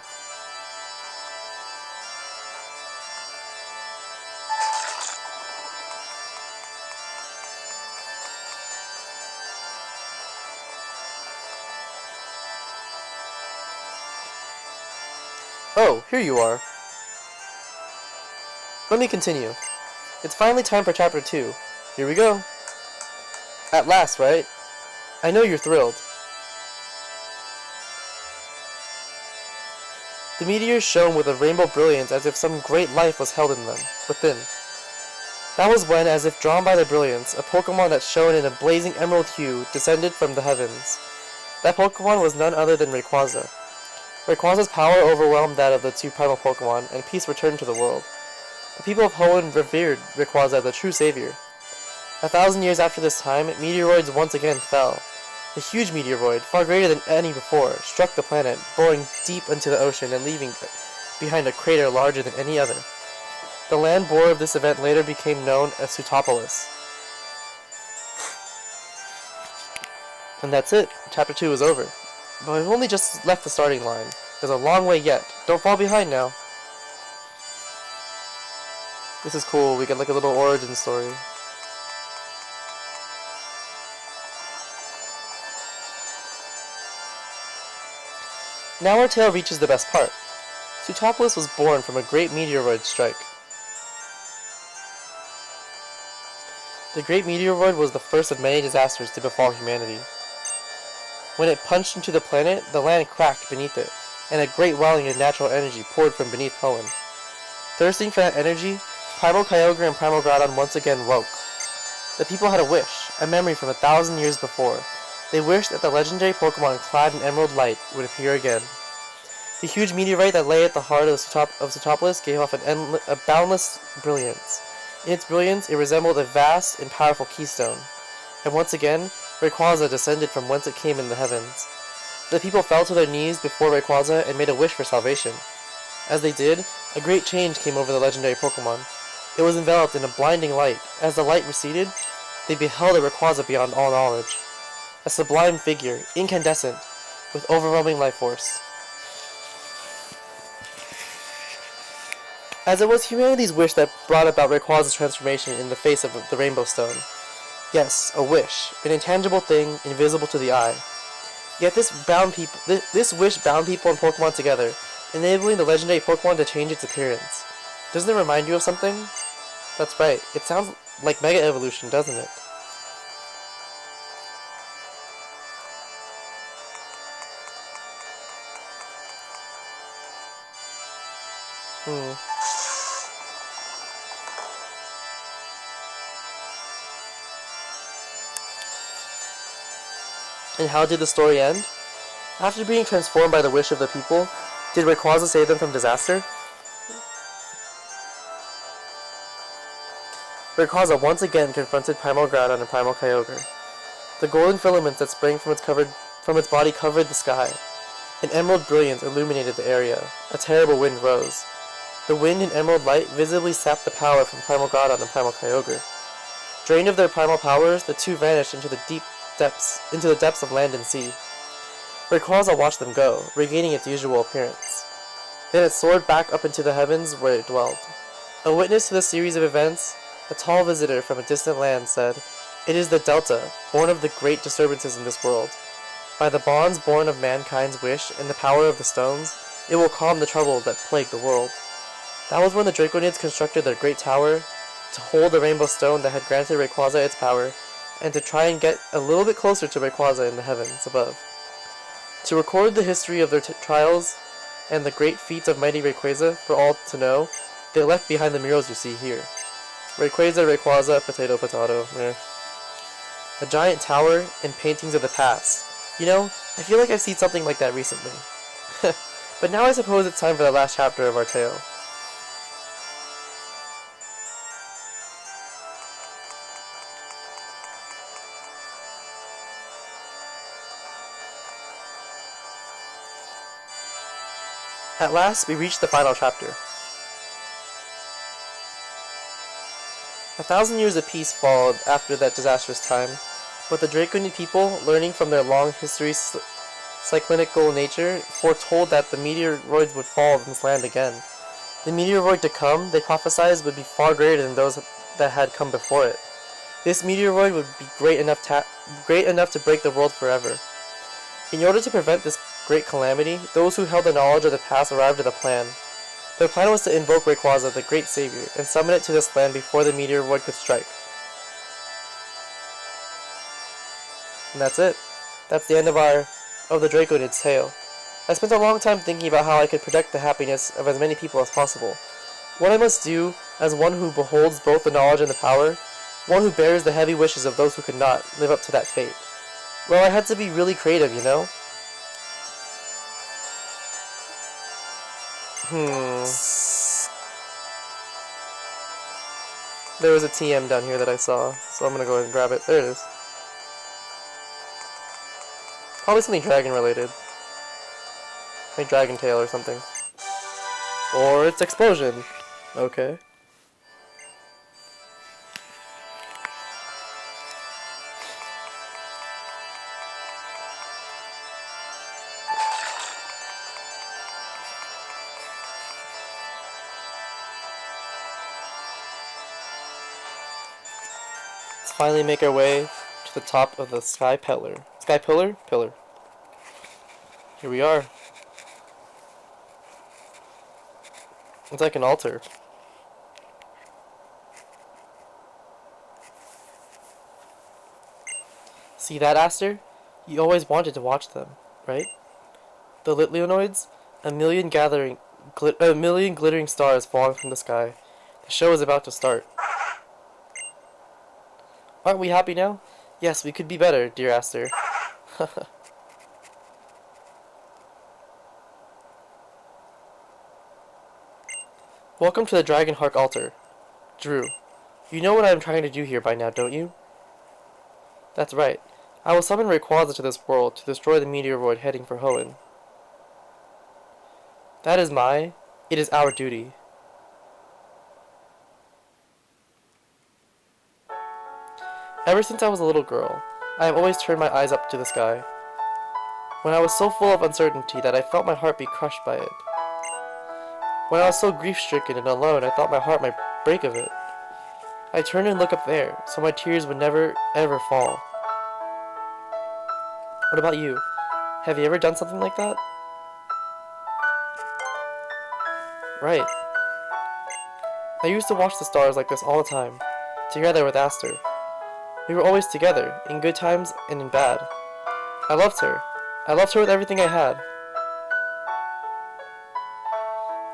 Oh, here you are. Let me continue. It's finally time for Chapter 2. Here we go. At last, right? I know you're thrilled. The meteors shone with a rainbow brilliance as if some great life was held in them, within. That was when, as if drawn by the brilliance, a Pokémon that shone in a blazing emerald hue descended from the heavens. That Pokémon was none other than Rayquaza. Rayquaza's power overwhelmed that of the two primal Pokémon, and peace returned to the world. The people of Hoenn revered Rayquaza as the true savior. 1,000 years after this time, meteoroids once again fell. A huge meteoroid, far greater than any before, struck the planet, boring deep into the ocean and leaving behind a crater larger than any other. The land bore of this event later became known as Sootopolis. And that's it. Chapter 2 is over. But we've only just left the starting line. There's a long way yet. Don't fall behind now. This is cool. We get like a little origin story. Now our tale reaches the best part. Sootopolis was born from a great meteoroid strike. The great meteoroid was the first of many disasters to befall humanity. When it punched into the planet, the land cracked beneath it, and a great welling of natural energy poured from beneath Hoenn. Thirsting for that energy, Primal Kyogre and Primal Groudon once again woke. The people had a wish, a memory from 1,000 years before. They wished that the legendary Pokémon clad in emerald light would appear again. The huge meteorite that lay at the heart of Sootopolis gave off a boundless brilliance. In its brilliance, it resembled a vast and powerful keystone. And once again, Rayquaza descended from whence it came in the heavens. The people fell to their knees before Rayquaza and made a wish for salvation. As they did, a great change came over the legendary Pokémon. It was enveloped in a blinding light. As the light receded, they beheld a Rayquaza beyond all knowledge. A sublime figure, incandescent, with overwhelming life force. As it was humanity's wish that brought about Rayquaza's transformation in the face of the Rainbow Stone. Yes, a wish, an intangible thing, invisible to the eye. Yet this wish bound people and Pokemon together, enabling the legendary Pokemon to change its appearance. Doesn't it remind you of something? That's right, it sounds like Mega Evolution, doesn't it? And how did the story end? After being transformed by the wish of the people, did Rayquaza save them from disaster? Rayquaza once again confronted Primal Groudon and Primal Kyogre. The golden filaments that sprang from its body covered the sky. An emerald brilliance illuminated the area. A terrible wind rose. The wind and emerald light visibly sapped the power from Primal Groudon and Primal Kyogre. Drained of their primal powers, the two vanished into the depths of land and sea. Rayquaza watched them go, regaining its usual appearance. Then it soared back up into the heavens where it dwelled. A witness to the series of events, a tall visitor from a distant land said, "It is the Delta, born of the great disturbances in this world. By the bonds born of mankind's wish and the power of the stones, it will calm the trouble that plague the world." That was when the Draconids constructed their great tower to hold the Rainbow Stone that had granted Rayquaza its power, and to try and get a little bit closer to Rayquaza in the heavens above. To record the history of their trials and the great feats of mighty Rayquaza for all to know, they left behind the murals you see here. Rayquaza, Rayquaza, potato, potato. A giant tower and paintings of the past. You know, I feel like I've seen something like that recently. But now I suppose it's time for the last chapter of our tale. At last, we reached the final chapter. 1,000 years of peace followed after that disastrous time, but the Draconid people, learning from their long history's cyclical nature, foretold that the meteoroids would fall on this land again. The meteoroid to come, they prophesied, would be far greater than those that had come before it. This meteoroid would be great enough to break the world forever. In order to prevent this great calamity, those who held the knowledge of the past arrived at a plan. Their plan was to invoke Rayquaza, the great savior, and summon it to this land before the meteoroid could strike. And that's it. That's the end of the Draconid's tale. I spent a long time thinking about how I could protect the happiness of as many people as possible. What I must do, as one who beholds both the knowledge and the power, one who bears the heavy wishes of those who could not live up to that fate. Well, I had to be really creative, you know? There was a TM down here that I saw, so I'm gonna go ahead and grab it. There it is. Probably something dragon related. Like Dragon Tail or something. Or it's Explosion. Okay. Let's finally make our way to the top of the Sky Pillar. Sky Pillar? Pillar. Here we are. It's like an altar. See that, Aster? You always wanted to watch them, right? The Litleonoids? A million glittering stars falling from the sky. The show is about to start. Aren't we happy now? Yes, we could be better, dear Aster. Welcome to the Dragonheart altar. Drew, you know what I am trying to do here by now, don't you? That's right. I will summon Rayquaza to this world to destroy the meteoroid heading for Hoenn. It is our duty. Ever since I was a little girl, I have always turned my eyes up to the sky. When I was so full of uncertainty that I felt my heart be crushed by it. When I was so grief-stricken and alone, I thought my heart might break of it. I turned and looked up there, so my tears would never, ever fall. What about you? Have you ever done something like that? Right. I used to watch the stars like this all the time, together with Aster. We were always together, in good times and in bad. I loved her. I loved her with everything I had.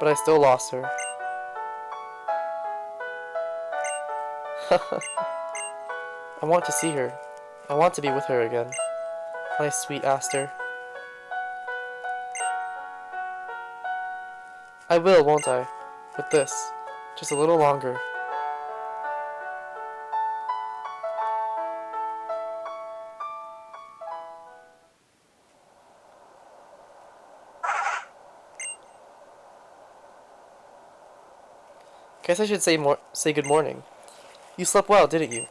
But I still lost her. I want to see her. I want to be with her again. My sweet Aster. I will, won't I? With this. Just a little longer. Guess I should say good morning. You slept well, didn't you?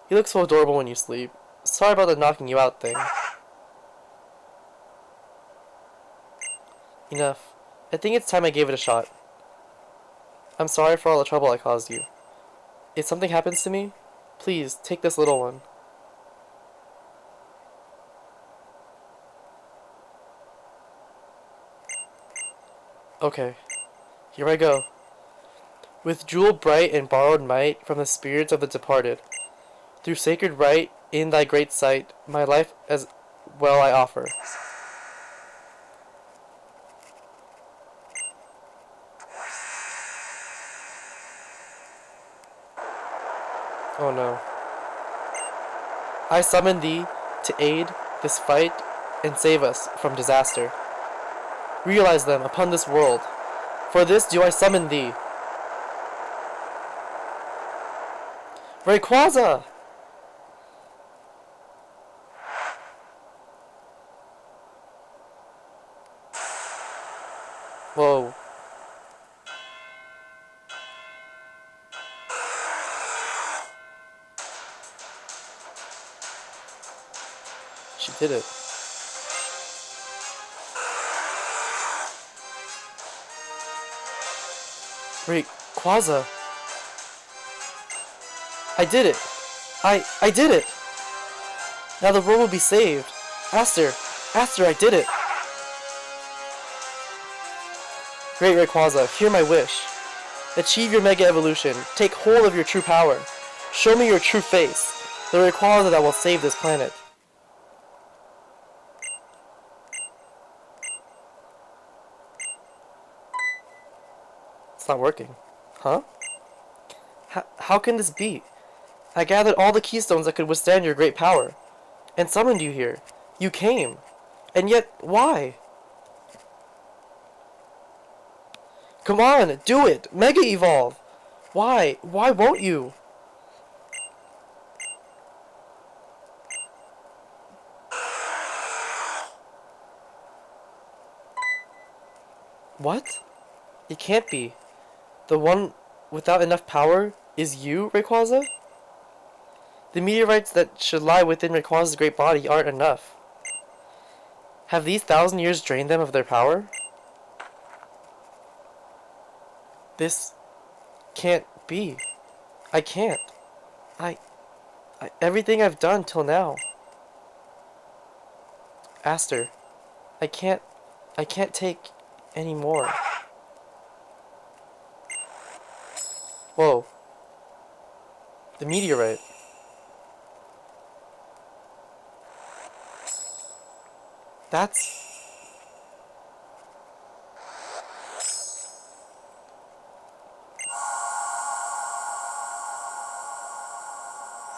You look so adorable when you sleep. Sorry about the knocking you out thing. Enough. I think it's time I gave it a shot. I'm sorry for all the trouble I caused you. If something happens to me, please take this little one. Okay. Here I go. With jewel bright and borrowed might from the spirits of the departed, through sacred rite in thy great sight, my life as well I offer. Oh no. I summon thee to aid this fight and save us from disaster. Realize them upon this world. For this do I summon thee. Rayquaza! Whoa. She did it. Rayquaza. I did it. I did it. Now the world will be saved. Aster, I did it. Great Rayquaza, hear my wish. Achieve your Mega Evolution. Take hold of your true power. Show me your true face. The Rayquaza that will save this planet. It's not working. Huh? How can this be? I gathered all the keystones that could withstand your great power, and summoned you here. You came. And yet, why? Come on, do it! Mega Evolve! Why? Why won't you? What? It can't be. The one without enough power is you, Rayquaza? The meteorites that should lie within Rayquaza's great body aren't enough. Have these 1,000 years drained them of their power? This can't be. I can't. Everything I've done till now. Aster, I can't take any more. Whoa. The meteorite. That's...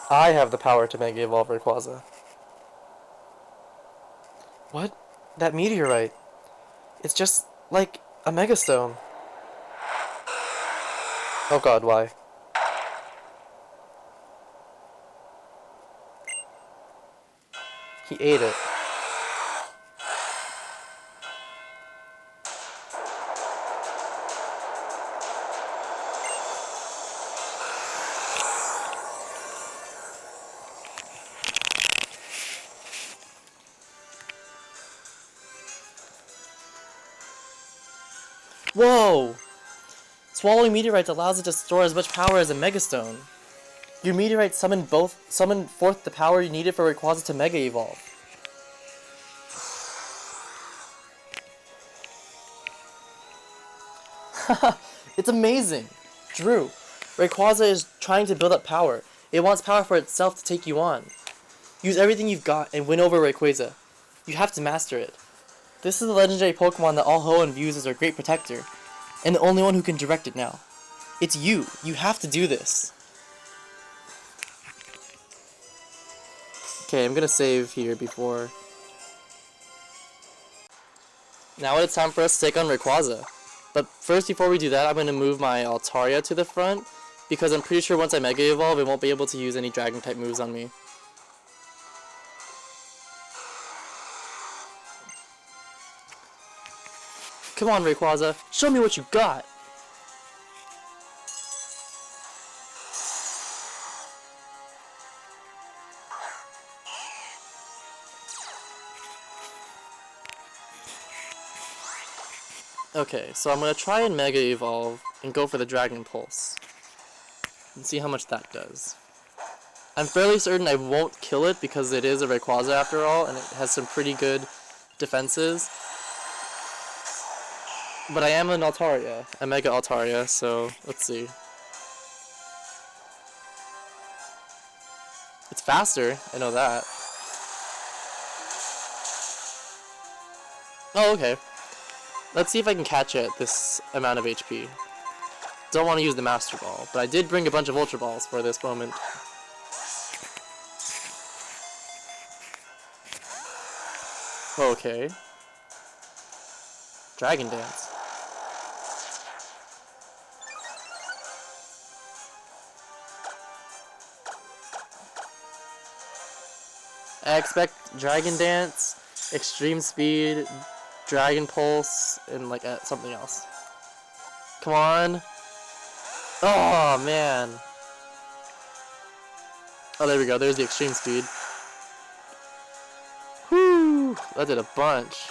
I have the power to Mega Evolve Rayquaza. What? That meteorite. It's just like a Megastone. Oh god, why? He ate it. Whoa! Swallowing meteorites allows it to store as much power as a Megastone. Your meteorites summoned forth the power you needed for Rayquaza to Mega Evolve. Haha, it's amazing! Drew, Rayquaza is trying to build up power. It wants power for itself to take you on. Use everything you've got and win over Rayquaza. You have to master it. This is the legendary Pokemon that all Hoenn views as their great protector, and the only one who can direct it now. It's you. You have to do this. Okay, I'm gonna save here before... Now it's time for us to take on Rayquaza. But first, before we do that, I'm gonna move my Altaria to the front, because I'm pretty sure once I Mega Evolve, it won't be able to use any Dragon-type moves on me. Come on, Rayquaza, show me what you got! Okay, so I'm gonna try and Mega Evolve and go for the Dragon Pulse. And see how much that does. I'm fairly certain I won't kill it because it is a Rayquaza after all, and it has some pretty good defenses. But I am an Altaria, a Mega Altaria, so let's see. It's faster, I know that. Oh, okay. Let's see if I can catch it at this amount of HP. Don't want to use the Master Ball, but I did bring a bunch of Ultra Balls for this moment. Okay. Dragon Dance. I expect Dragon Dance, Extreme Speed, Dragon Pulse, and like something else. Come on. Oh, man. Oh, there we go. There's the Extreme Speed. Whew. That did a bunch.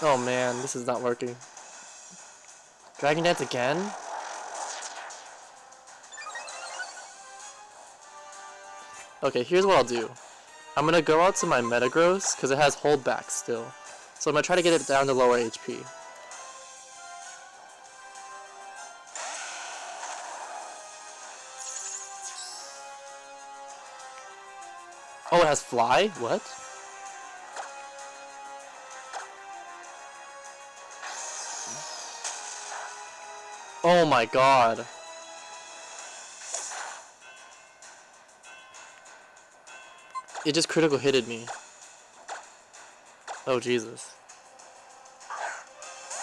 Oh, man. This is not working. Dragon Dance again? Okay, here's what I'll do. I'm gonna go out to my Metagross, because it has hold back still. So I'm gonna try to get it down to lower HP. Oh, it has Fly? What? Oh my god. It just critical hitted me. Oh, Jesus.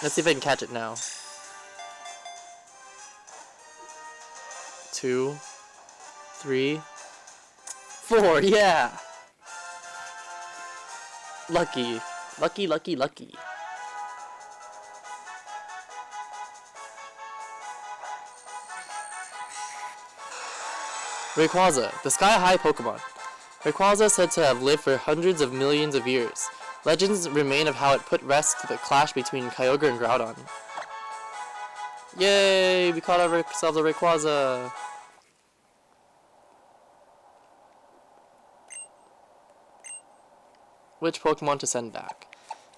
Let's see if I can catch it now. 2, 3, 4, yeah! Lucky. Lucky, lucky, lucky. Rayquaza, the sky-high Pokemon. Rayquaza is said to have lived for hundreds of millions of years. Legends remain of how it put rest to the clash between Kyogre and Groudon. Yay! We caught ourselves a Rayquaza! Which Pokemon to send back?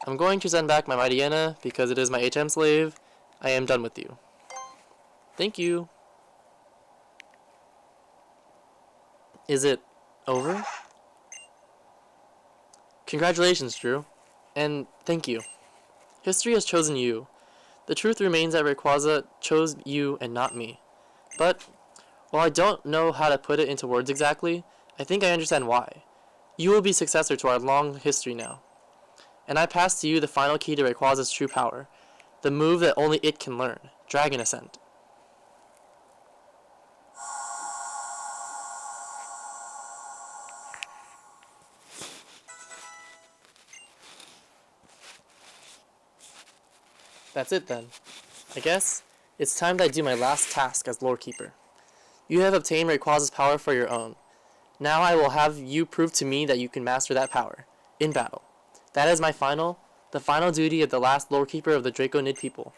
I'm going to send back my Mightyena because it is my HM slave. I am done with you. Thank you. Is it over? Congratulations, Drew. And thank you. History has chosen you. The truth remains that Rayquaza chose you and not me. But, while I don't know how to put it into words exactly, I think I understand why. You will be successor to our long history now. And I pass to you the final key to Rayquaza's true power. The move that only it can learn. Dragon Ascent. That's it then. I guess it's time that I do my last task as Lore Keeper. You have obtained Rayquaza's power for your own. Now I will have you prove to me that you can master that power. In battle. That is the final duty of the last Lore Keeper of the Draconid people.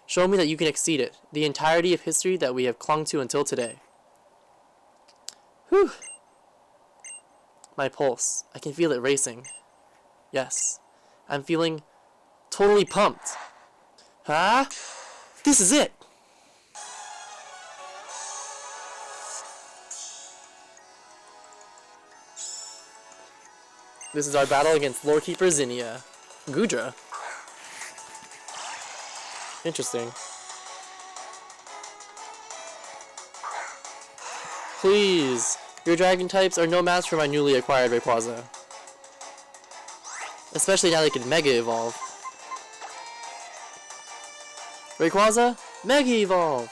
Show me that you can exceed it, the entirety of history that we have clung to until today. Whew. My pulse. I can feel it racing. Yes. I'm feeling totally pumped. Huh? This is it! This is our battle against Lore Keeper Zinnia. Gudra. Interesting. Please, your dragon types are no match for my newly acquired Rayquaza. Especially now they can Mega Evolve. Rayquaza, Mega Evolve!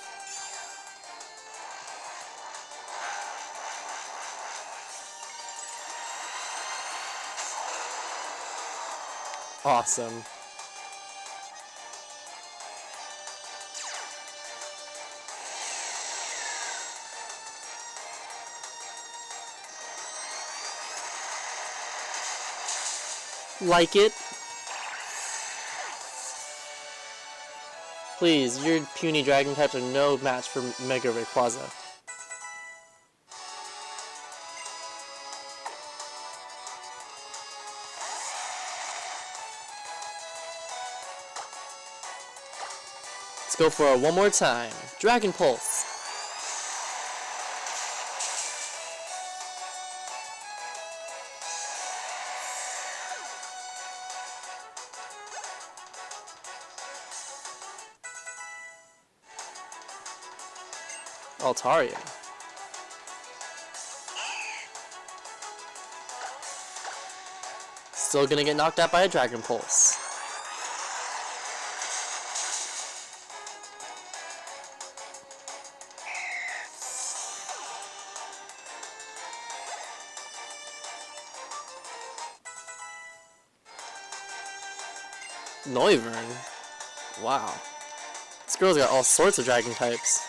Awesome. Like it? Please, your puny dragon types are no match for Mega Rayquaza. Let's go for it one more time. Dragon Pulse. Altarian. Still gonna get knocked out by a Dragon Pulse. Noivern? Wow. This girl's got all sorts of dragon types.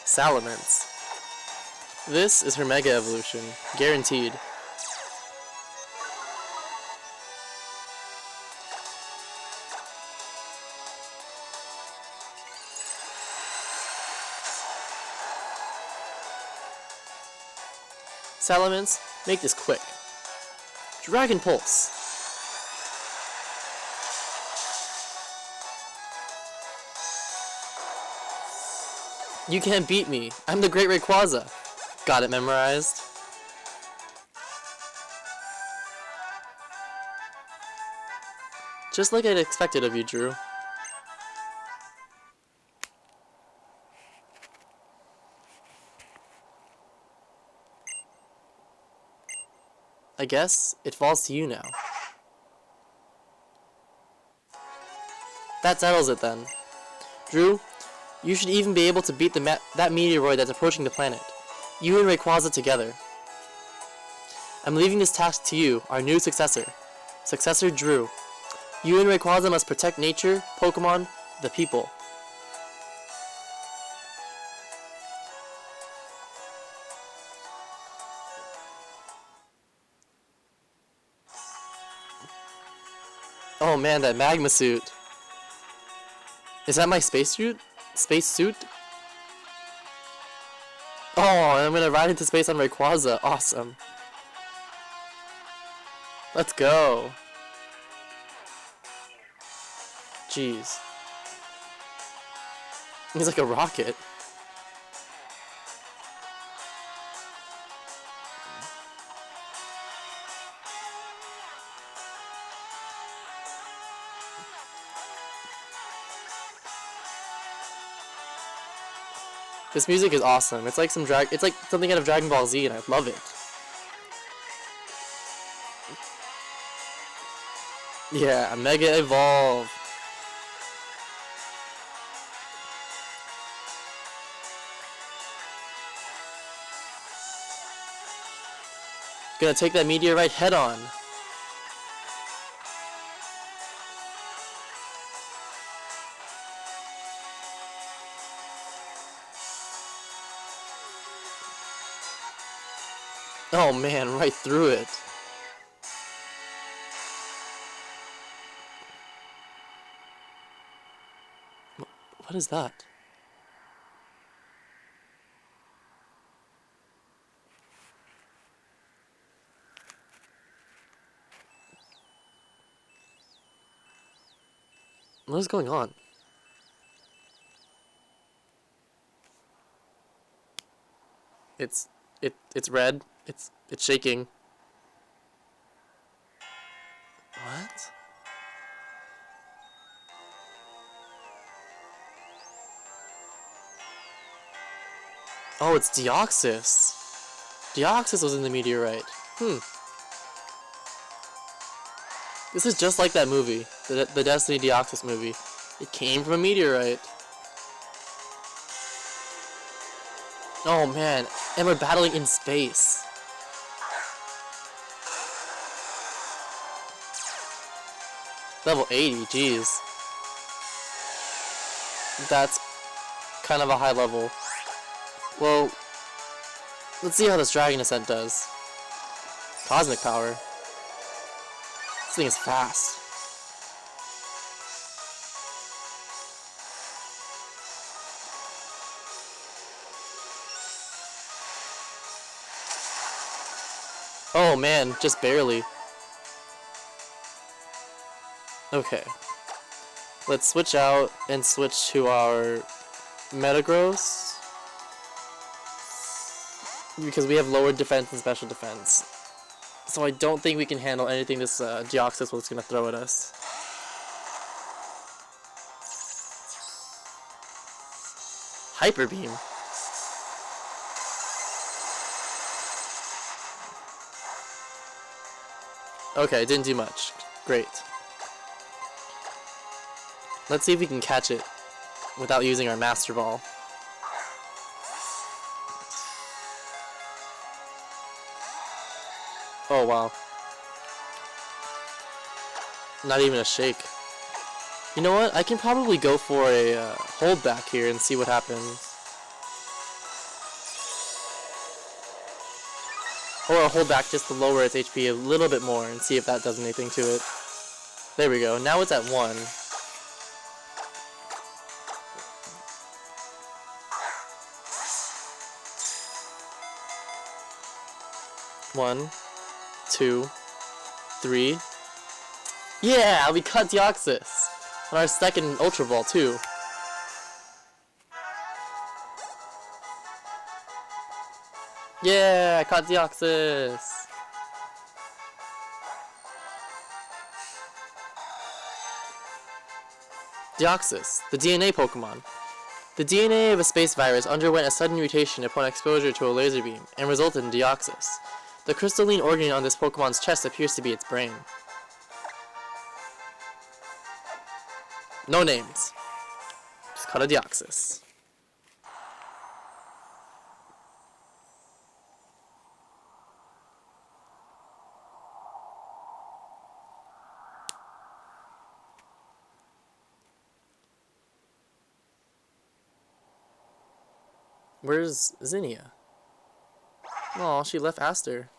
Salamence. This is her Mega Evolution. Guaranteed. Salamence, make this quick. Dragon Pulse. You can't beat me. I'm the Great Rayquaza. Got it memorized. Just like I'd expected of you, Drew. I guess it falls to you now. That settles it then. Drew, you should even be able to beat that meteoroid that's approaching the planet. You and Rayquaza together. I'm leaving this task to you, our new successor. Successor Drew. You and Rayquaza must protect nature, Pokémon, the people. Oh man, that magma suit. Is that my space suit? Space suit? Oh, I'm gonna ride into space on Rayquaza. Awesome. Let's go. Jeez. He's like a rocket. This music is awesome. It's like it's like something out of Dragon Ball Z, and I love it. Yeah, Mega Evolve. Gonna take that meteorite head on. Oh man, right through it. What is that? What is going on? It's red. It's shaking. What? Oh, it's Deoxys. Deoxys was in the meteorite. This is just like that movie, the Destiny Deoxys movie. It came from a meteorite. Oh man, and we're battling in space. Level 80, jeez. That's kind of a high level. Well, let's see how this Dragon Ascent does. Cosmic Power. This thing is fast. Oh man, just barely. Okay. Let's switch out and switch to our Metagross. Because we have lower defense and special defense. So I don't think we can handle anything this Deoxys was going to throw at us. Hyper Beam. Okay, it didn't do much. Great. Let's see if we can catch it without using our Master Ball. Oh wow. Not even a shake. You know what? I can probably go for a hold back here and see what happens. Or a hold back just to lower its HP a little bit more and see if that does anything to it. There we go. Now it's at 1. One, 2, 3. Yeah, we cut Deoxys on our second Ultra Ball too. Yeah, I caught Deoxys. Deoxys, the DNA Pokemon. The DNA of a space virus underwent a sudden mutation upon exposure to a laser beam and resulted in Deoxys. The crystalline organ on this Pokemon's chest appears to be its brain. No names. Just caught a Deoxys. Where's Zinnia? Aw, she left Aster.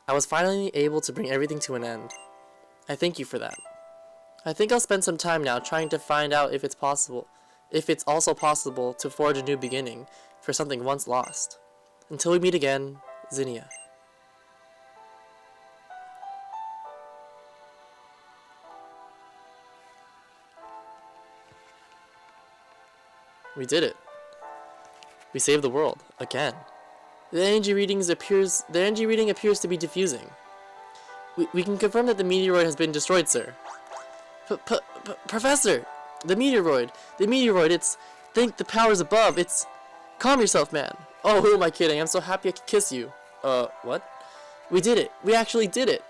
I was finally able to bring everything to an end. I thank you for that. I think I'll spend some time now trying to find out if it's also possible to forge a new beginning for something once lost. Until we meet again, Zinnia. We did it. We saved the world again. The energy reading appears to be diffusing. We can confirm that the meteoroid has been destroyed, sir. Professor! The meteoroid, it's... Think the powers above, it's... Calm yourself, man. Oh, who am I kidding? I'm so happy I could kiss you. What? We did it. We actually did it.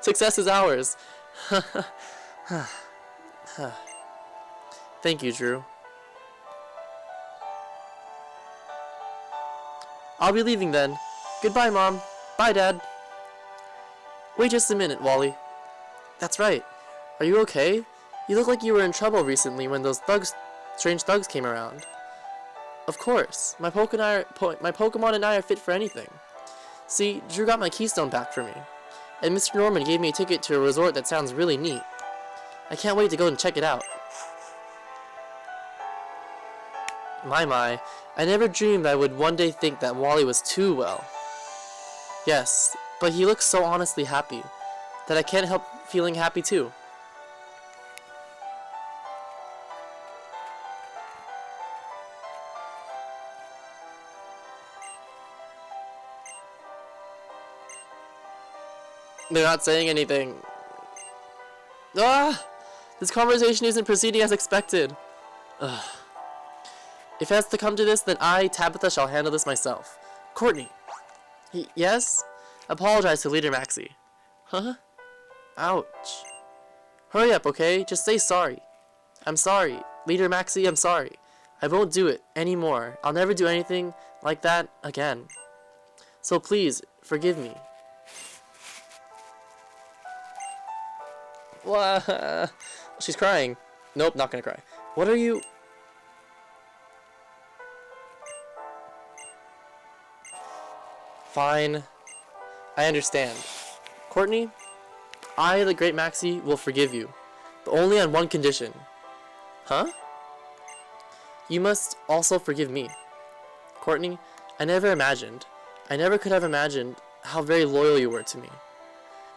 Success is ours. Thank you, Drew. I'll be leaving then. Goodbye, Mom. Bye, Dad. Wait just a minute, Wally. That's right. Are you okay? You look like you were in trouble recently when those strange thugs came around. Of course. My Pokemon and I are fit for anything. See, Drew got my Keystone back for me. And Mr. Norman gave me a ticket to a resort that sounds really neat. I can't wait to go and check it out. My, I never dreamed I would one day think that Wally was too well. Yes, but he looks so honestly happy that I can't help feeling happy too. They're not saying anything. Ah! This conversation isn't proceeding as expected. Ugh. If it has to come to this, then I, Tabitha, shall handle this myself. Courtney. Yes? Apologize to Leader Maxie. Huh? Ouch. Hurry up, okay? Just say sorry. I'm sorry. Leader Maxie, I'm sorry. I won't do it anymore. I'll never do anything like that again. So please, forgive me. What? She's crying. Nope, not gonna cry. What are you... Fine. I understand. Courtney, I, the great Maxie, will forgive you. But only on one condition. Huh? You must also forgive me. Courtney, I never could have imagined how very loyal you were to me.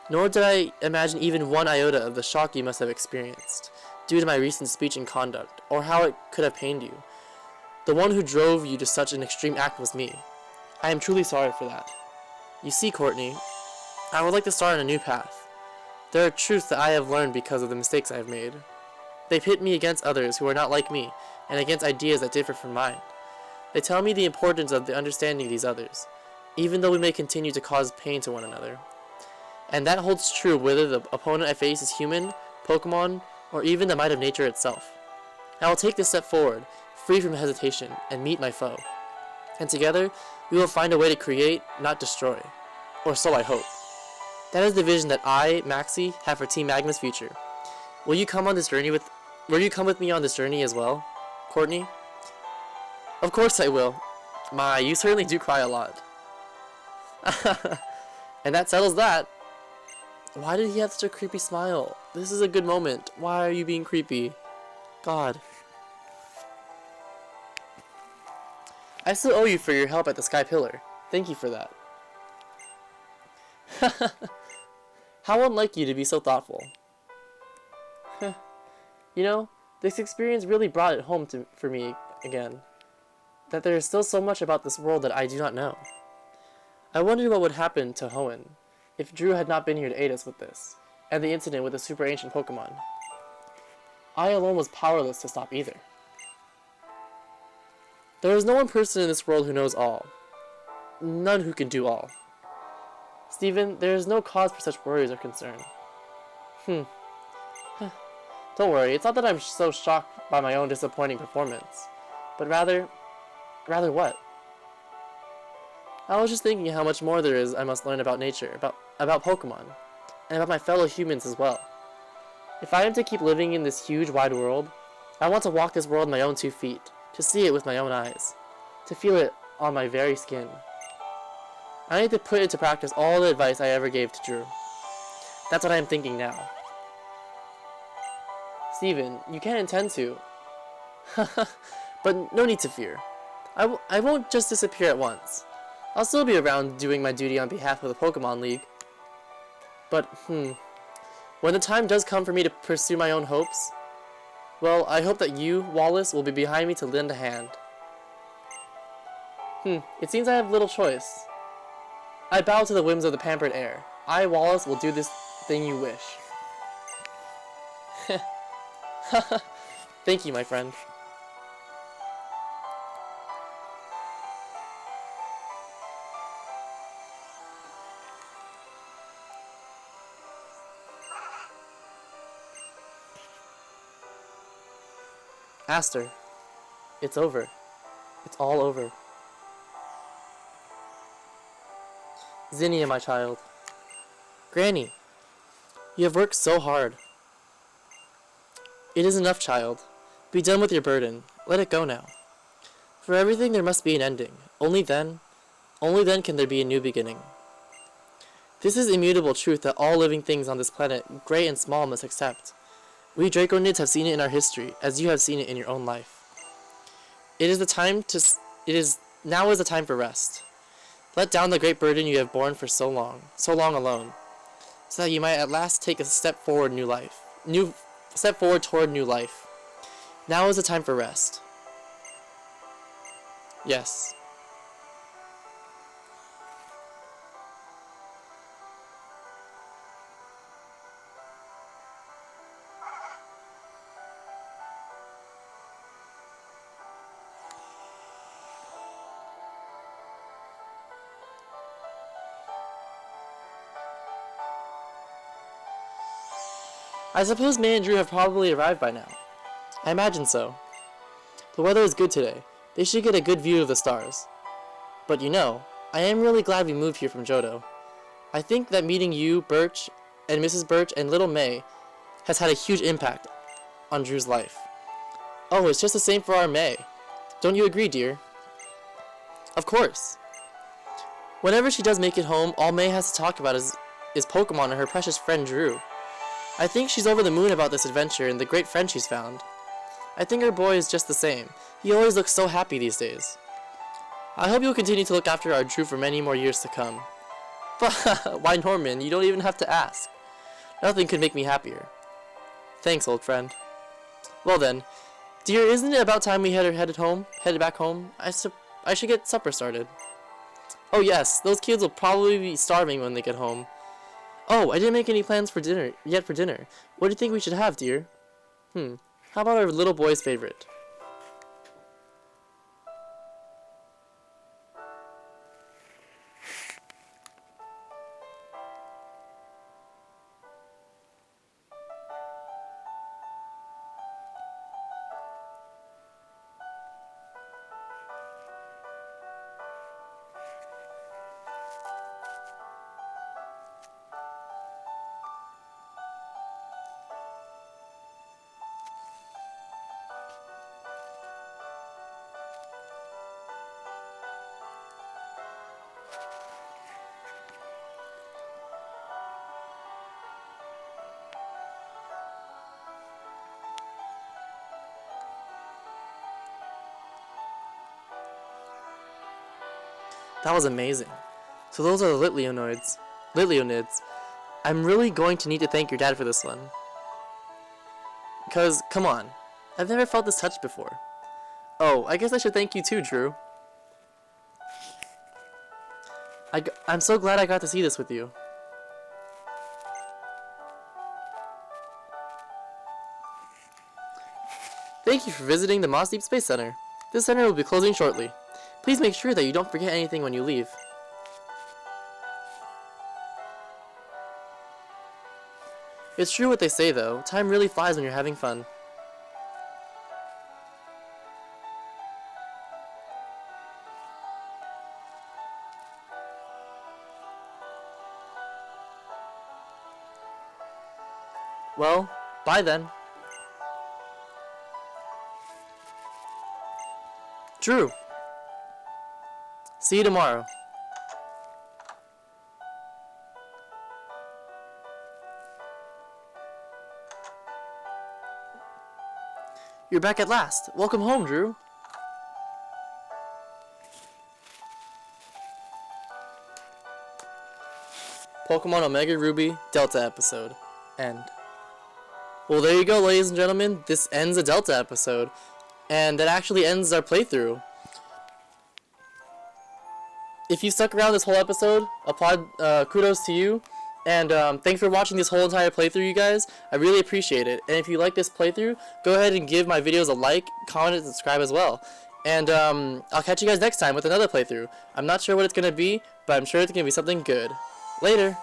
Nor did I imagine even one iota of the shock you must have experienced due to my recent speech and conduct, or how it could have pained you. The one who drove you to such an extreme act was me. I am truly sorry for that. You see, Courtney, I would like to start on a new path. There are truths that I have learned because of the mistakes I have made. They pit me against others who are not like me, and against ideas that differ from mine. They tell me the importance of understanding these others, even though we may continue to cause pain to one another. And that holds true whether the opponent I face is human, Pokémon, or even the might of nature itself. I will take this step forward, free from hesitation, and meet my foe. And together, we will find a way to create, not destroy. Or so I hope. That is the vision that I, Maxie, have for Team Magma's future. Will you come with me on this journey as well, Courtney? Of course I will. My, you certainly do cry a lot. And that settles that. Why did he have such a creepy smile? This is a good moment. Why are you being creepy? God. I still owe you for your help at the Sky Pillar. Thank you for that. How unlike you to be so thoughtful. You know, this experience really brought it home for me again. That there is still so much about this world that I do not know. I wonder what would happen to Hoenn if Drew had not been here to aid us with this, and the incident with the super ancient Pokemon. I alone was powerless to stop either. There is no one person in this world who knows all. None who can do all. Stephen, there is no cause for such worries or concern. Don't worry, it's not that I'm so shocked by my own disappointing performance, but rather what? I was just thinking how much more there is I must learn about nature, about Pokemon, and about my fellow humans as well. If I am to keep living in this huge wide world, I want to walk this world on my own 2 feet, to see it with my own eyes, to feel it on my very skin. I need to put into practice all the advice I ever gave to Drew. That's what I am thinking now. Steven, you can't intend to. But no need to fear. I won't just disappear at once. I'll still be around doing my duty on behalf of the Pokemon League. But, when the time does come for me to pursue my own hopes, well, I hope that you, Wallace, will be behind me to lend a hand. It seems I have little choice. I bow to the whims of the pampered heir. I, Wallace, will do this thing you wish. Thank you, my friend. Aster, it's over. It's all over. Zinnia, my child. Granny, you have worked so hard. It is enough, child. Be done with your burden. Let it go now. For everything there must be an ending. Only then can there be a new beginning. This is immutable truth that all living things on this planet, great and small, must accept. We Draconids have seen it in our history, as you have seen it in your own life. Now is the time for rest. Let down the great burden you have borne for so long alone, so that you might at last take a step forward toward new life. Now is the time for rest. Yes. I suppose May and Drew have probably arrived by now. I imagine so. The weather is good today. They should get a good view of the stars. But you know, I am really glad we moved here from Johto. I think that meeting you, Birch, and Mrs. Birch, and little May has had a huge impact on Drew's life. Oh, it's just the same for our May. Don't you agree, dear? Of course. Whenever she does make it home, all May has to talk about is Pokemon and her precious friend Drew. I think she's over the moon about this adventure and the great friend she's found. I think her boy is just the same. He always looks so happy these days. I hope you'll continue to look after our Drew for many more years to come. But why, Norman? You don't even have to ask. Nothing could make me happier. Thanks, old friend. Well then, dear, isn't it about time we headed back home? I should get supper started. Oh yes, those kids will probably be starving when they get home. Oh, I didn't make any plans for dinner. What do you think we should have, dear? How about our little boy's favorite? That was amazing. So those are the Litleonids. I'm really going to need to thank your dad for this one. Because, come on, I've never felt this touch before. Oh, I guess I should thank you too, Drew. I'm so glad I got to see this with you. Thank you for visiting the Moss Deep Space Center. This center will be closing shortly. Please make sure that you don't forget anything when you leave. It's true what they say though, time really flies when you're having fun. Well, bye then. Drew! See you tomorrow. You're back at last. Welcome home, Drew. Pokemon Omega Ruby Delta episode. End. Well, there you go, ladies and gentlemen. This ends a Delta episode. And that actually ends our playthrough. If you stuck around this whole episode, kudos to you. And thanks for watching this whole entire playthrough, you guys. I really appreciate it. And if you like this playthrough, go ahead and give my videos a like, comment, and subscribe as well. And I'll catch you guys next time with another playthrough. I'm not sure what it's going to be, but I'm sure it's going to be something good. Later!